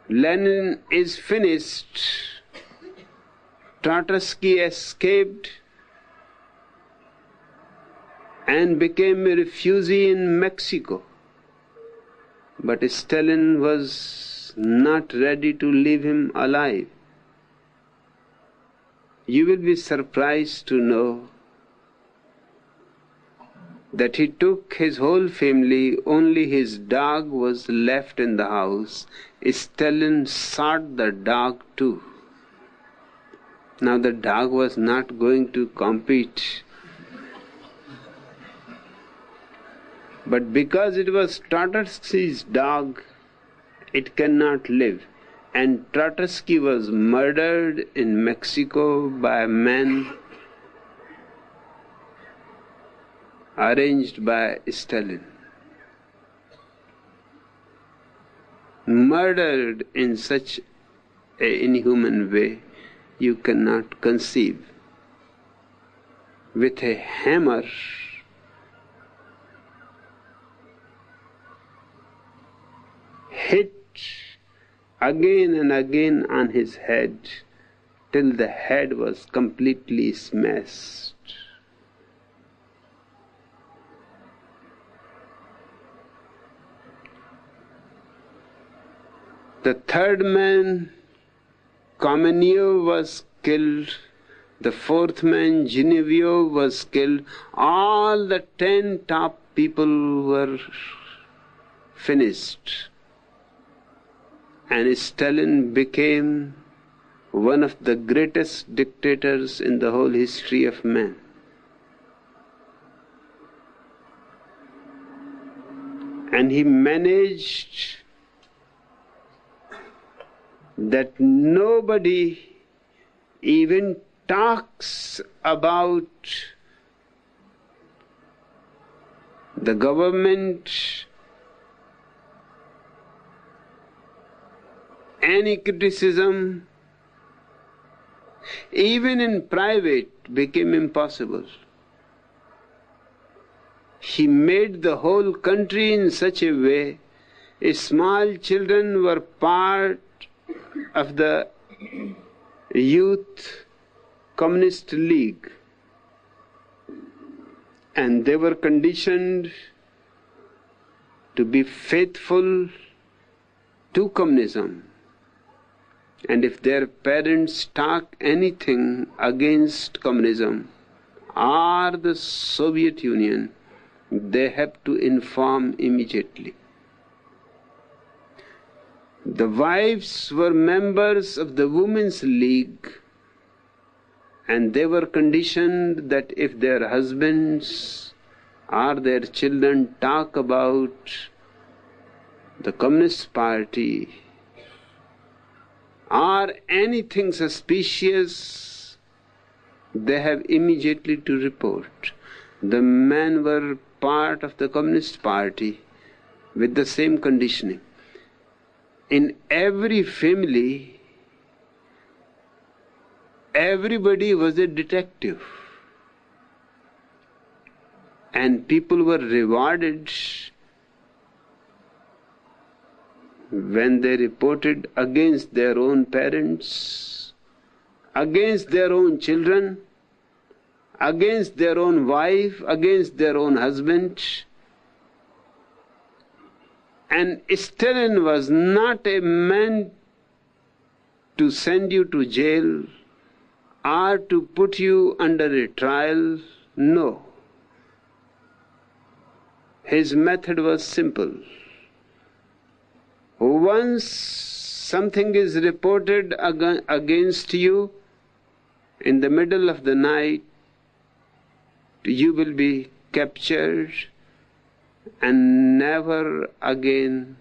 Lenin is finished, Trotsky escaped and became a refugee in Mexico. But Stalin was not ready to leave him alive. You will be surprised to know that he took his whole family, only his dog was left in the house. Stalin shot the dog too. Now the dog was not going to compete, but because it was Trotsky's dog, it cannot live. And Trotsky was murdered in Mexico by men arranged by Stalin. Murdered in such an inhuman way you cannot conceive. With a hammer, hit again and again on his head till the head was completely smashed. The third man, Kamenev, was killed. The fourth man, Zinoviev, was killed. All the 10 top people were finished. And Stalin became one of the greatest dictators in the whole history of man. And he managed that nobody even talks about the government, any criticism, even in private, became impossible. He made the whole country in such a way, small children were part of the Youth Communist League, and they were conditioned to be faithful to communism. And if their parents talk anything against communism or the Soviet Union, they have to inform immediately. The wives were members of the Women's League, and they were conditioned that if their husbands or their children talk about the Communist Party or anything suspicious, they have immediately to report. The men were part of the Communist Party with the same conditioning. In every family, everybody was a detective, and people were rewarded when they reported against their own parents, against their own children, against their own wife, against their own husband. And Stalin was not a man to send you to jail or to put you under a trial. No. His method was simple. Once something is reported against you, in the middle of the night, you will be captured, and never again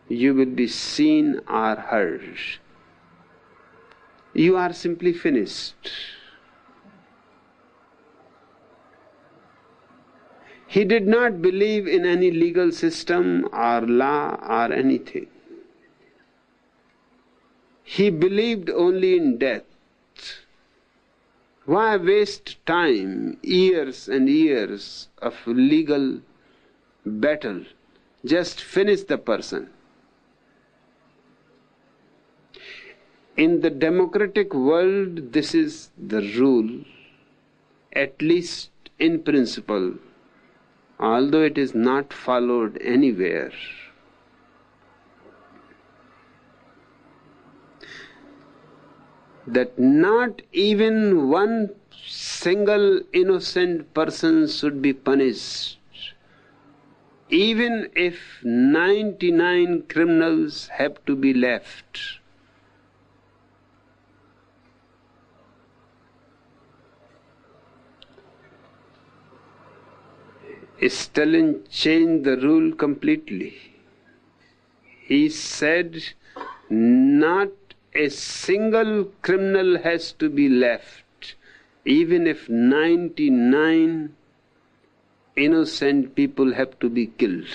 you will be seen or heard. You are simply finished. He did not believe in any legal system or law or anything. He believed only in death. Why waste time, years and years of legal battle? Just finish the person. In the democratic world, this is the rule, at least in principle, although it is not followed anywhere. That not even one single innocent person should be punished, even if 99 criminals have to be left. Stalin changed the rule completely. he said, not a single criminal has to be left, even if 99 innocent people have to be killed.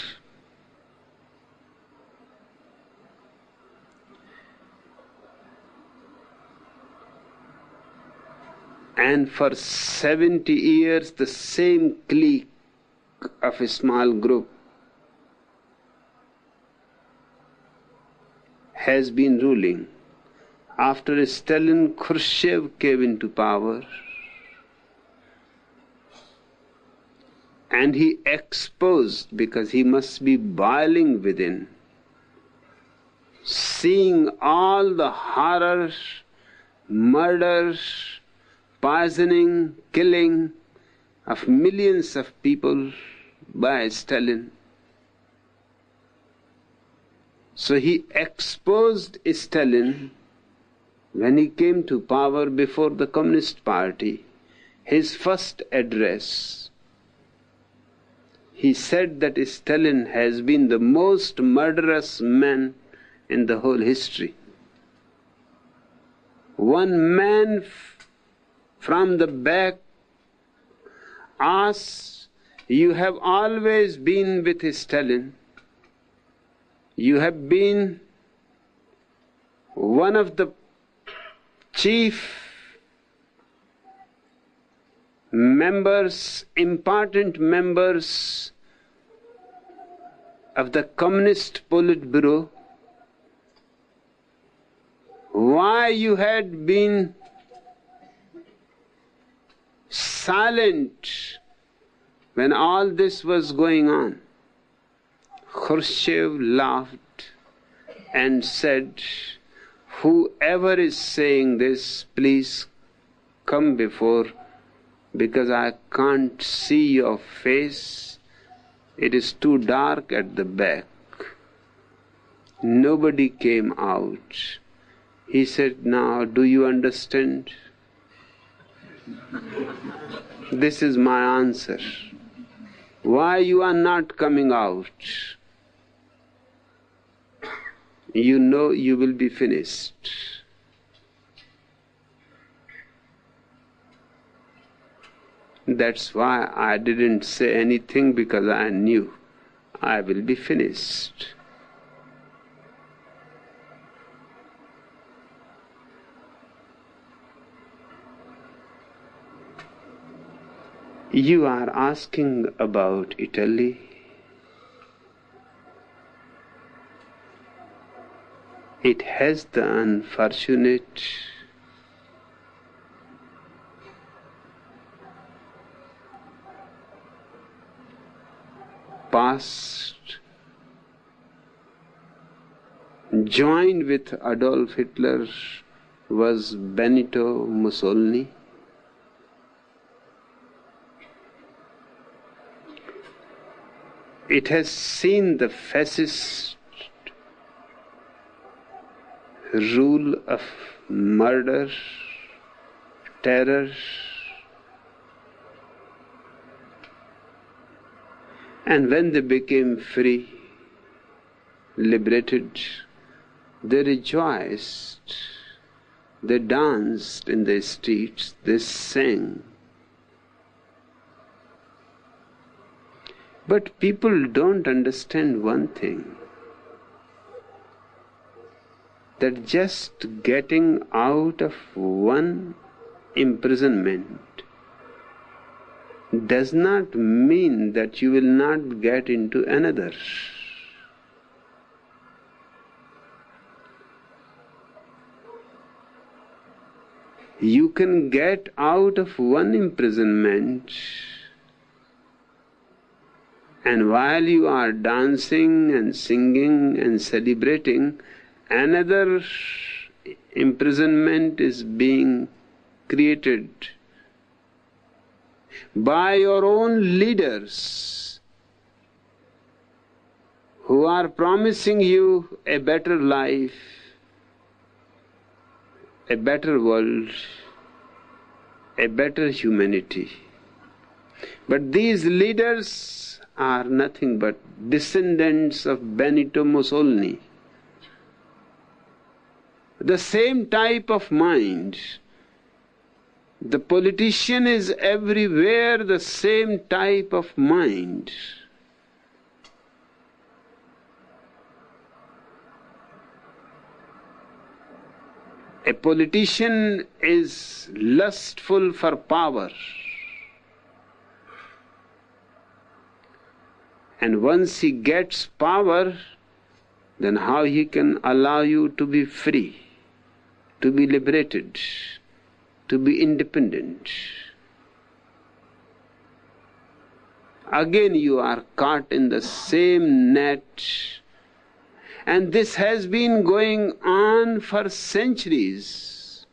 And for 70 years the same clique of a small group has been ruling. After Stalin, Khrushchev came into power, and he exposed, because he must be boiling within, seeing all the horrors, murders, poisoning, killing of millions of people by Stalin. So he exposed Stalin when he came to power before the Communist Party. His first address, he said that Stalin has been the most murderous man in the whole history. One man from the back asked, "You have always been with Stalin. You have been one of the chief members, important members of the Communist Politburo. Why you had been silent when all this was going on?" Khrushchev laughed and said, "Whoever is saying this, please come before, because I can't see your face. It is too dark at the back." Nobody came out. He said, "Now, do you understand? This is my answer. Why you are not coming out? You know you will be finished." That's why I didn't say anything, because I knew I will be finished. You are asking about Italy. It has the unfortunate past. Joined with Adolf Hitler was Benito Mussolini. It has seen the fascist rule of murder, terror, and when they became free, liberated, they rejoiced, they danced in the streets, they sang. But people don't understand one thing, that just getting out of one imprisonment does not mean that you will not get into another. You can get out of one imprisonment, and while you are dancing and singing and celebrating, another imprisonment is being created by your own leaders who are promising you a better life, a better world, a better humanity. But these leaders are nothing but descendants of Benito Mussolini. the same type of mind. The politician is everywhere the same type of mind. A politician is lustful for power. And once he gets power, then how he can allow you to be free, to be liberated, to be independent? Again you are caught in the same net. And this has been going on for centuries.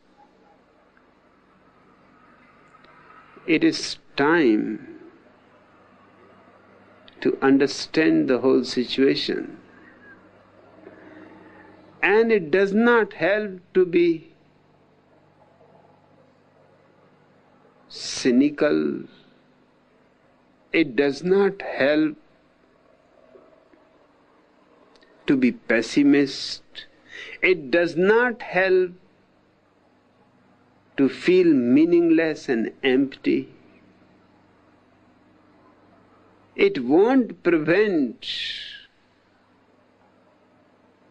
It is time to understand the whole situation. And it does not help to be cynical. It does not help to be pessimist. It does not help to feel meaningless and empty. It won't prevent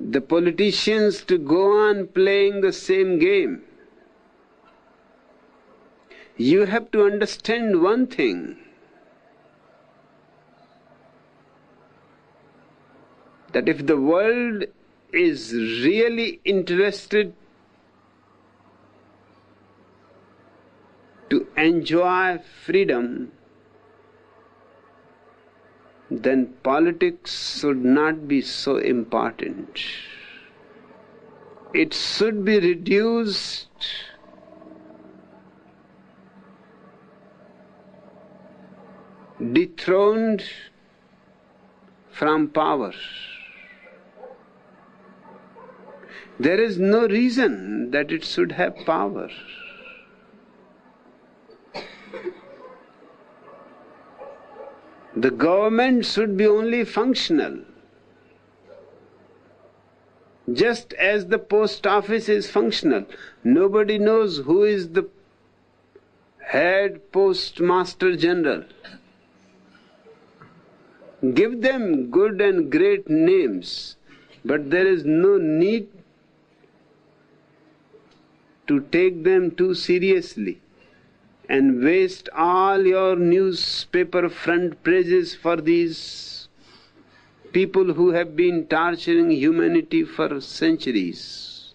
the politicians to go on playing the same game. You have to understand one thing, that if the world is really interested to enjoy freedom, then politics should not be so important. It should be reduced dethroned from power. There is no reason that it should have power. The government should be only functional. Just as the post office is functional. Nobody knows who is the head postmaster general. Give them good and great names, but there is no need to take them too seriously and waste all your newspaper front pages for these people who have been torturing humanity for centuries.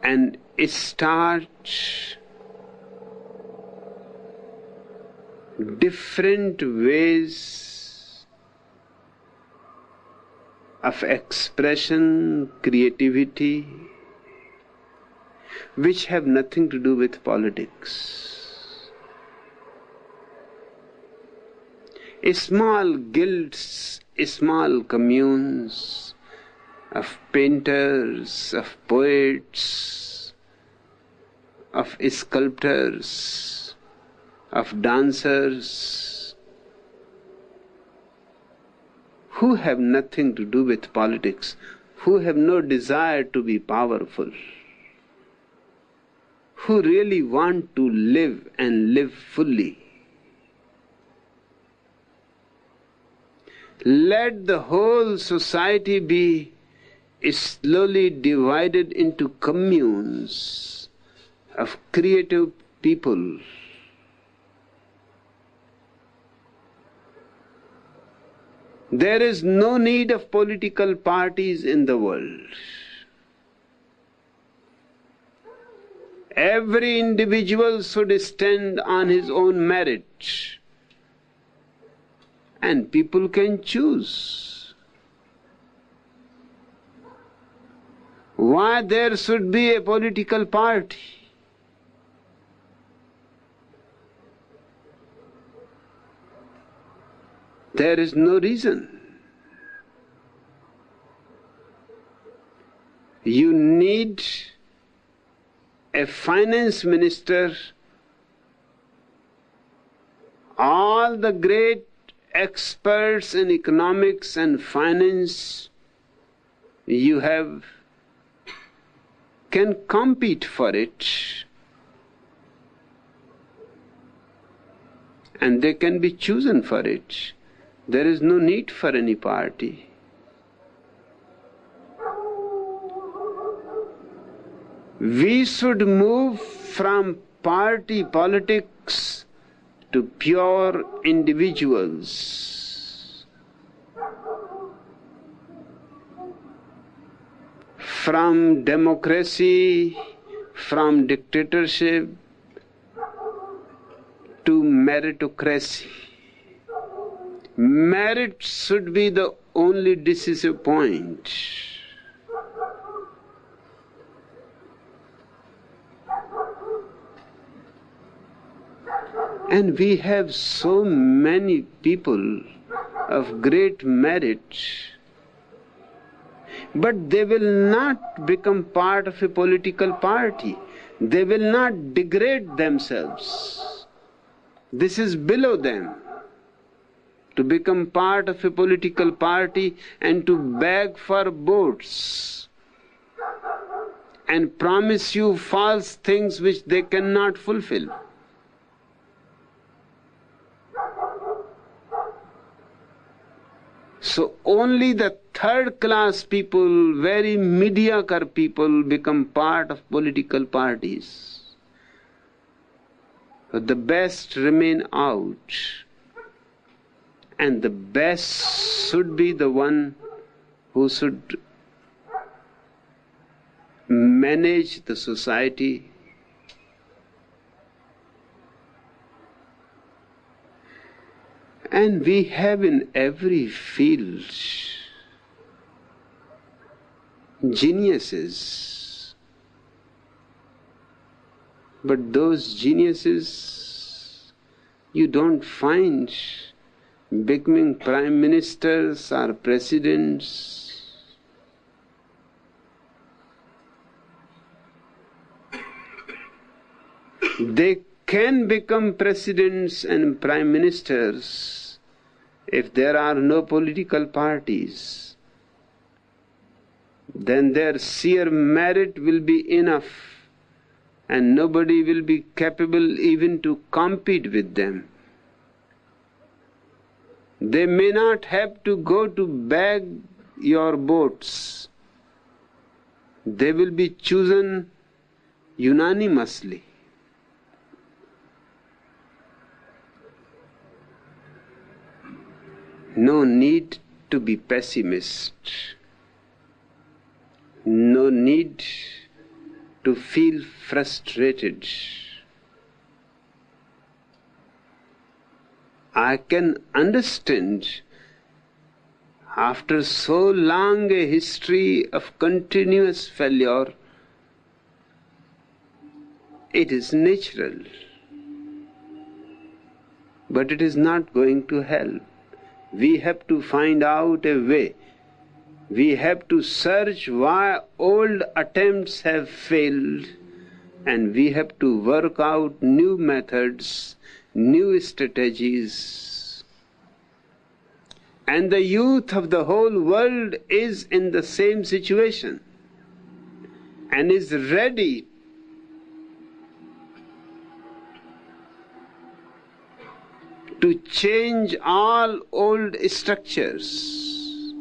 And start different ways of expression, creativity, which have nothing to do with politics. Small guilds, small communes of painters, of poets, of sculptors, of dancers, who have nothing to do with politics, who have no desire to be powerful, who really want to live and live fully. Let the whole society be slowly divided into communes of creative people. There is no need of political parties in the world. Every individual should stand on his own merit, and people can choose. Why there should be a political party? There is no reason. You need a finance minister, all the great experts in economics and finance you have can compete for it, and they can be chosen for it. There is no need for any party. We should move from party politics to pure individuals, from democracy, from dictatorship to meritocracy. Merit should be the only decisive point. And we have so many people of great merit, but they will not become part of a political party. They will not degrade themselves. This is below them, to become part of a political party and to beg for votes and promise you false things which they cannot fulfill. So only the third class people, very mediocre people, become part of political parties. But the best remain out. And the best should be the one who should manage the society. And we have in every field geniuses. But those geniuses you don't find becoming prime ministers or presidents. They can become presidents and prime ministers if there are no political parties. Then their sheer merit will be enough, and nobody will be capable even to compete with them. They may not have to go to beg your votes. They will be chosen unanimously. No need to be pessimist. No need to feel frustrated. I can understand, after so long a history of continuous failure, it is natural. But it is not going to help. We have to find out a way. We have to search why old attempts have failed, and we have to work out new methods, new strategies. And the youth of the whole world is in the same situation and is ready to change all old structures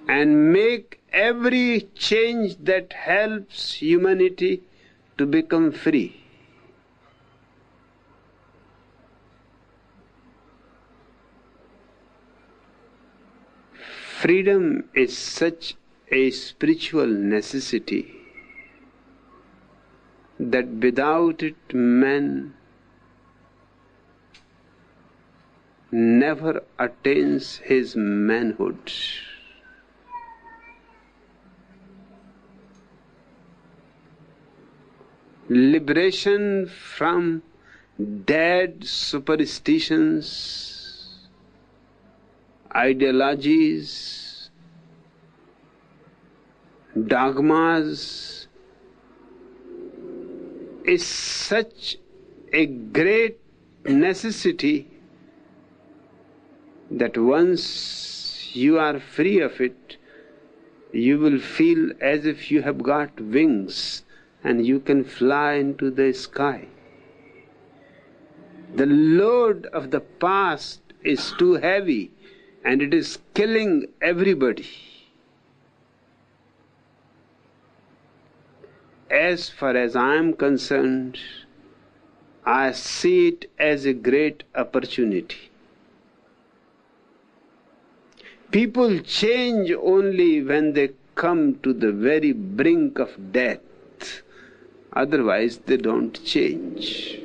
and make every change that helps humanity to become free. Freedom is such a spiritual necessity that without it man never attains his manhood. Liberation from dead superstitions, ideologies, dogmas is such a great necessity that once you are free of it, you will feel as if you have got wings and you can fly into the sky. The load of the past is too heavy and it is killing everybody. As far as I am concerned, I see it as a great opportunity. People change only when they come to the very brink of death. Otherwise, they don't change.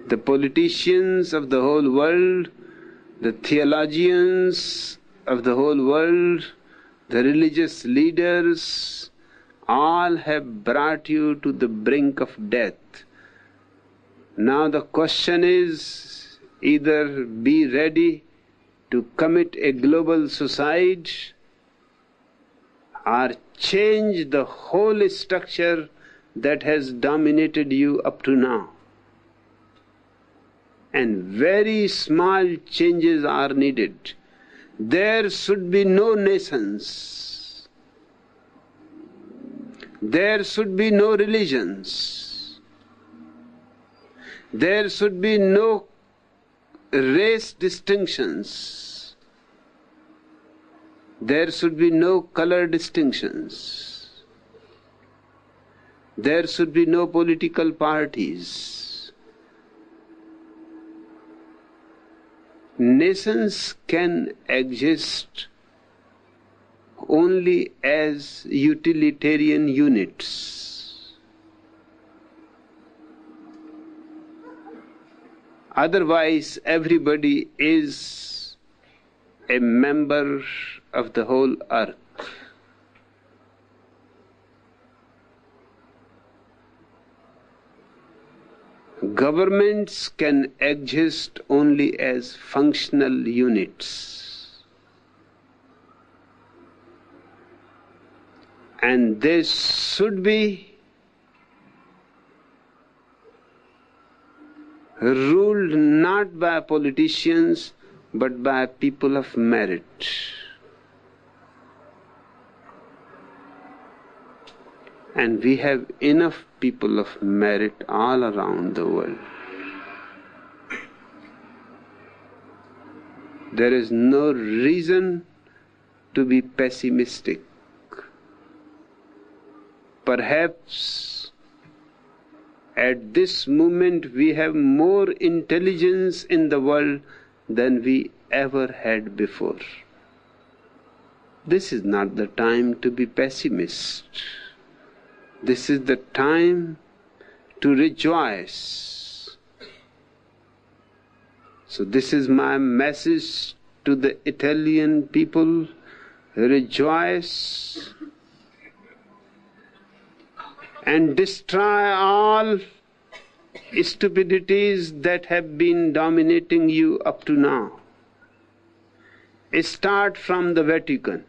The politicians of the whole world, the theologians of the whole world, the religious leaders, all have brought you to the brink of death. Now the question is, either be ready to commit a global suicide or change the whole structure that has dominated you up to now. And very small changes are needed. There should be no nations. There should be no religions. There should be no race distinctions. There should be no color distinctions. There should be no political parties. Nations can exist only as utilitarian units. Otherwise, everybody is a member of the whole earth. Governments can exist only as functional units. And they should be ruled not by politicians but by people of merit. And we have enough people of merit all around the world. There is no reason to be pessimistic. Perhaps at this moment we have more intelligence in the world than we ever had before. This is not the time to be pessimist. This is the time to rejoice. So this is my message to the Italian people. Rejoice and destroy all stupidities that have been dominating you up to now. Start from the Vatican.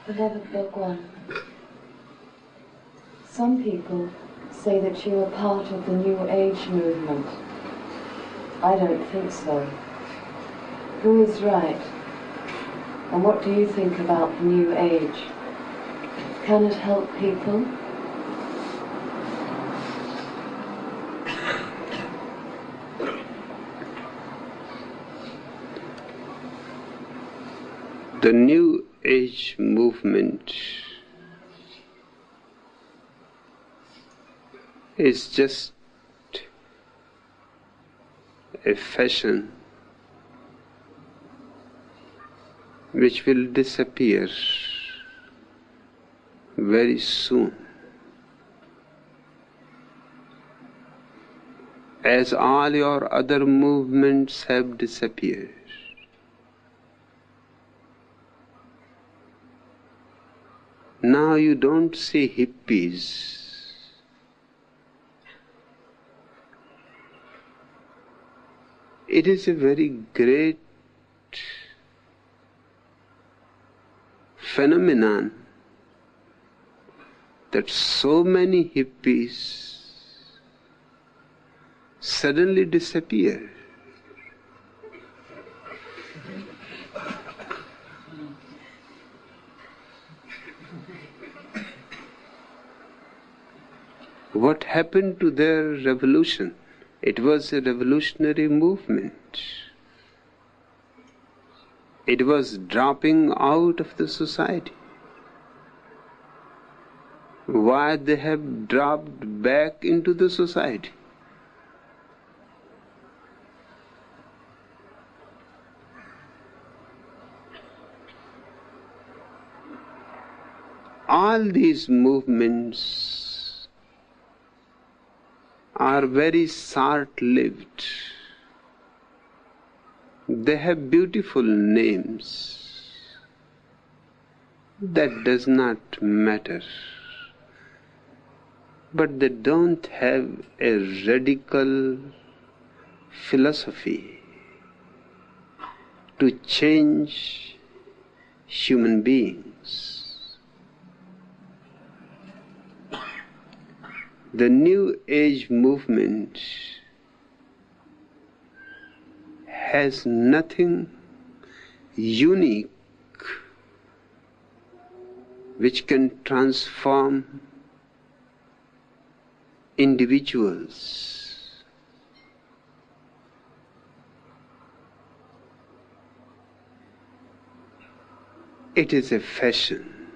Beloved Bhagwan, some people say that you are part of the New Age movement. I don't think so. Who is right? And what do you think about the New Age? Can it help people? The New Age movement is just a fashion which will disappear very soon, as all your other movements have disappeared. Now you don't see hippies. It is a very great phenomenon that so many hippies suddenly disappear. What happened to their revolution? It was a revolutionary movement. It was dropping out of the society. Why they have dropped back into the society? All these movements are very short-lived. They have beautiful names. That does not matter. But they don't have a radical philosophy to change human beings. The New Age movement has nothing unique which can transform individuals. It is a fashion.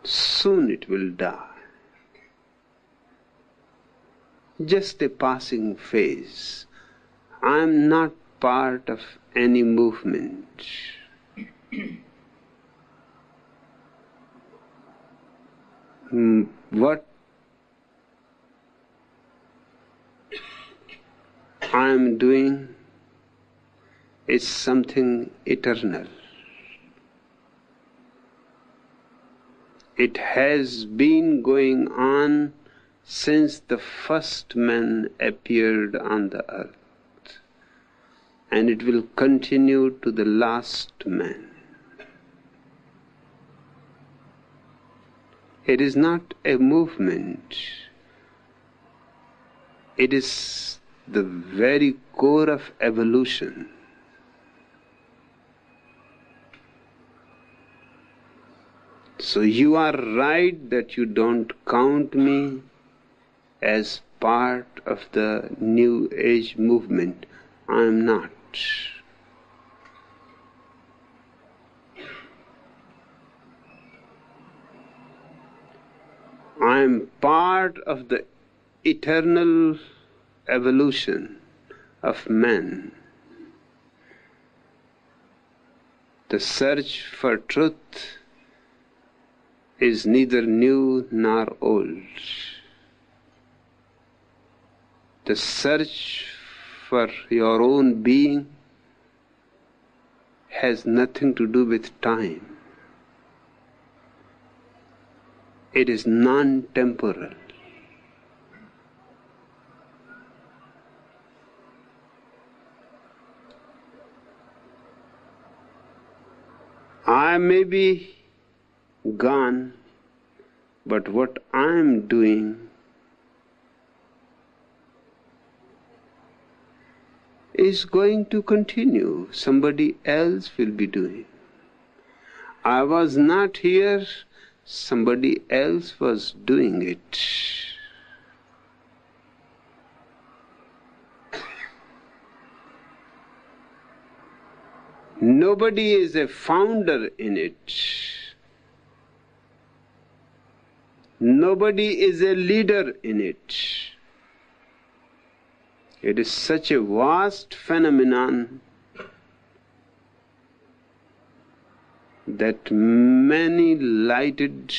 Soon it will die. Just a passing phase. I am not part of any movement. What I am doing is something eternal. It has been going on since the first man appeared on the earth, and it will continue to the last man. It is not a movement. It is the very core of evolution. So you are right that you don't count me as part of the New Age movement. I am not. I am part of the eternal evolution of man. The search for truth is neither new nor old. The search for your own being has nothing to do with time. It is non-temporal. I may be gone, but what I am doing is going to continue. Somebody else will be doing. I was not here, somebody else was doing it. Nobody is a founder in it. Nobody is a leader in it. It is such a vast phenomenon that many lighted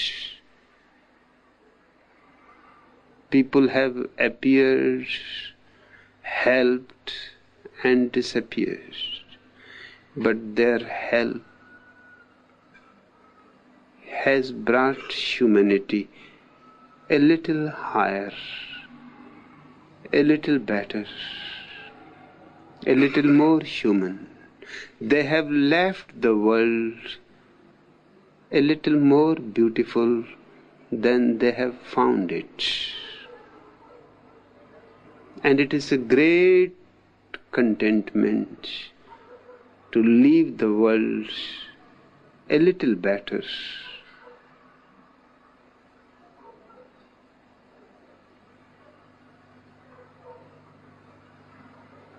people have appeared, helped, and disappeared. But their help has brought humanity a little higher, a little better, a little more human. They have left the world a little more beautiful than they have found it. And it is a great contentment to leave the world a little better.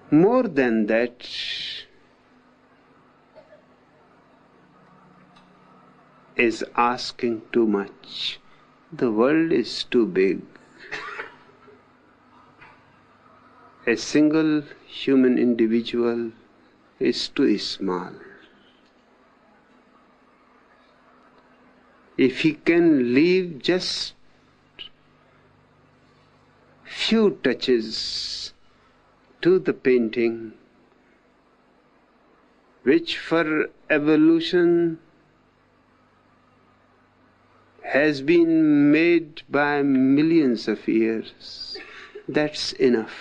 More than that, is asking too much. The world is too big. A single human individual is too small. If he can leave just few touches to the painting, which for evolution has been made by millions of years, that's enough.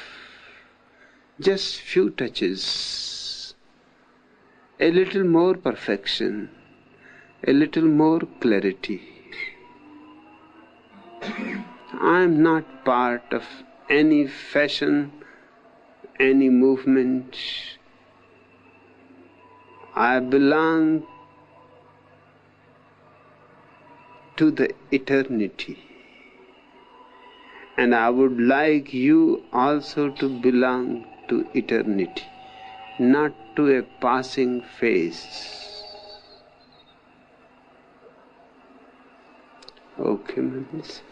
Just few touches, a little more perfection, a little more clarity. I am not part of any fashion, any movement. I belong to the eternity. And I would like you also to belong to eternity, not to a passing phase. Okay, Manis.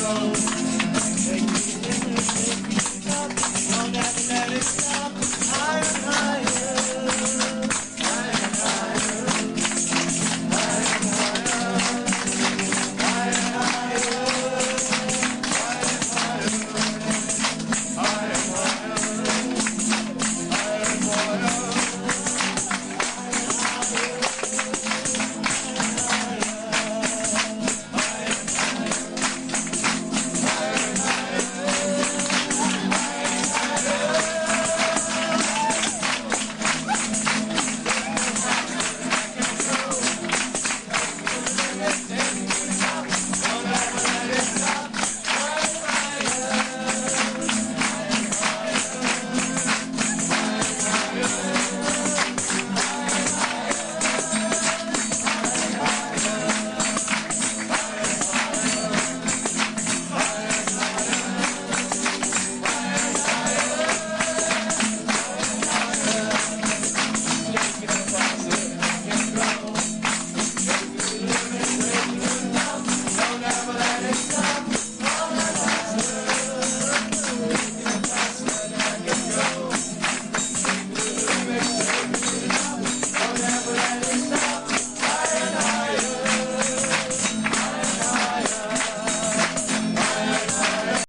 Go.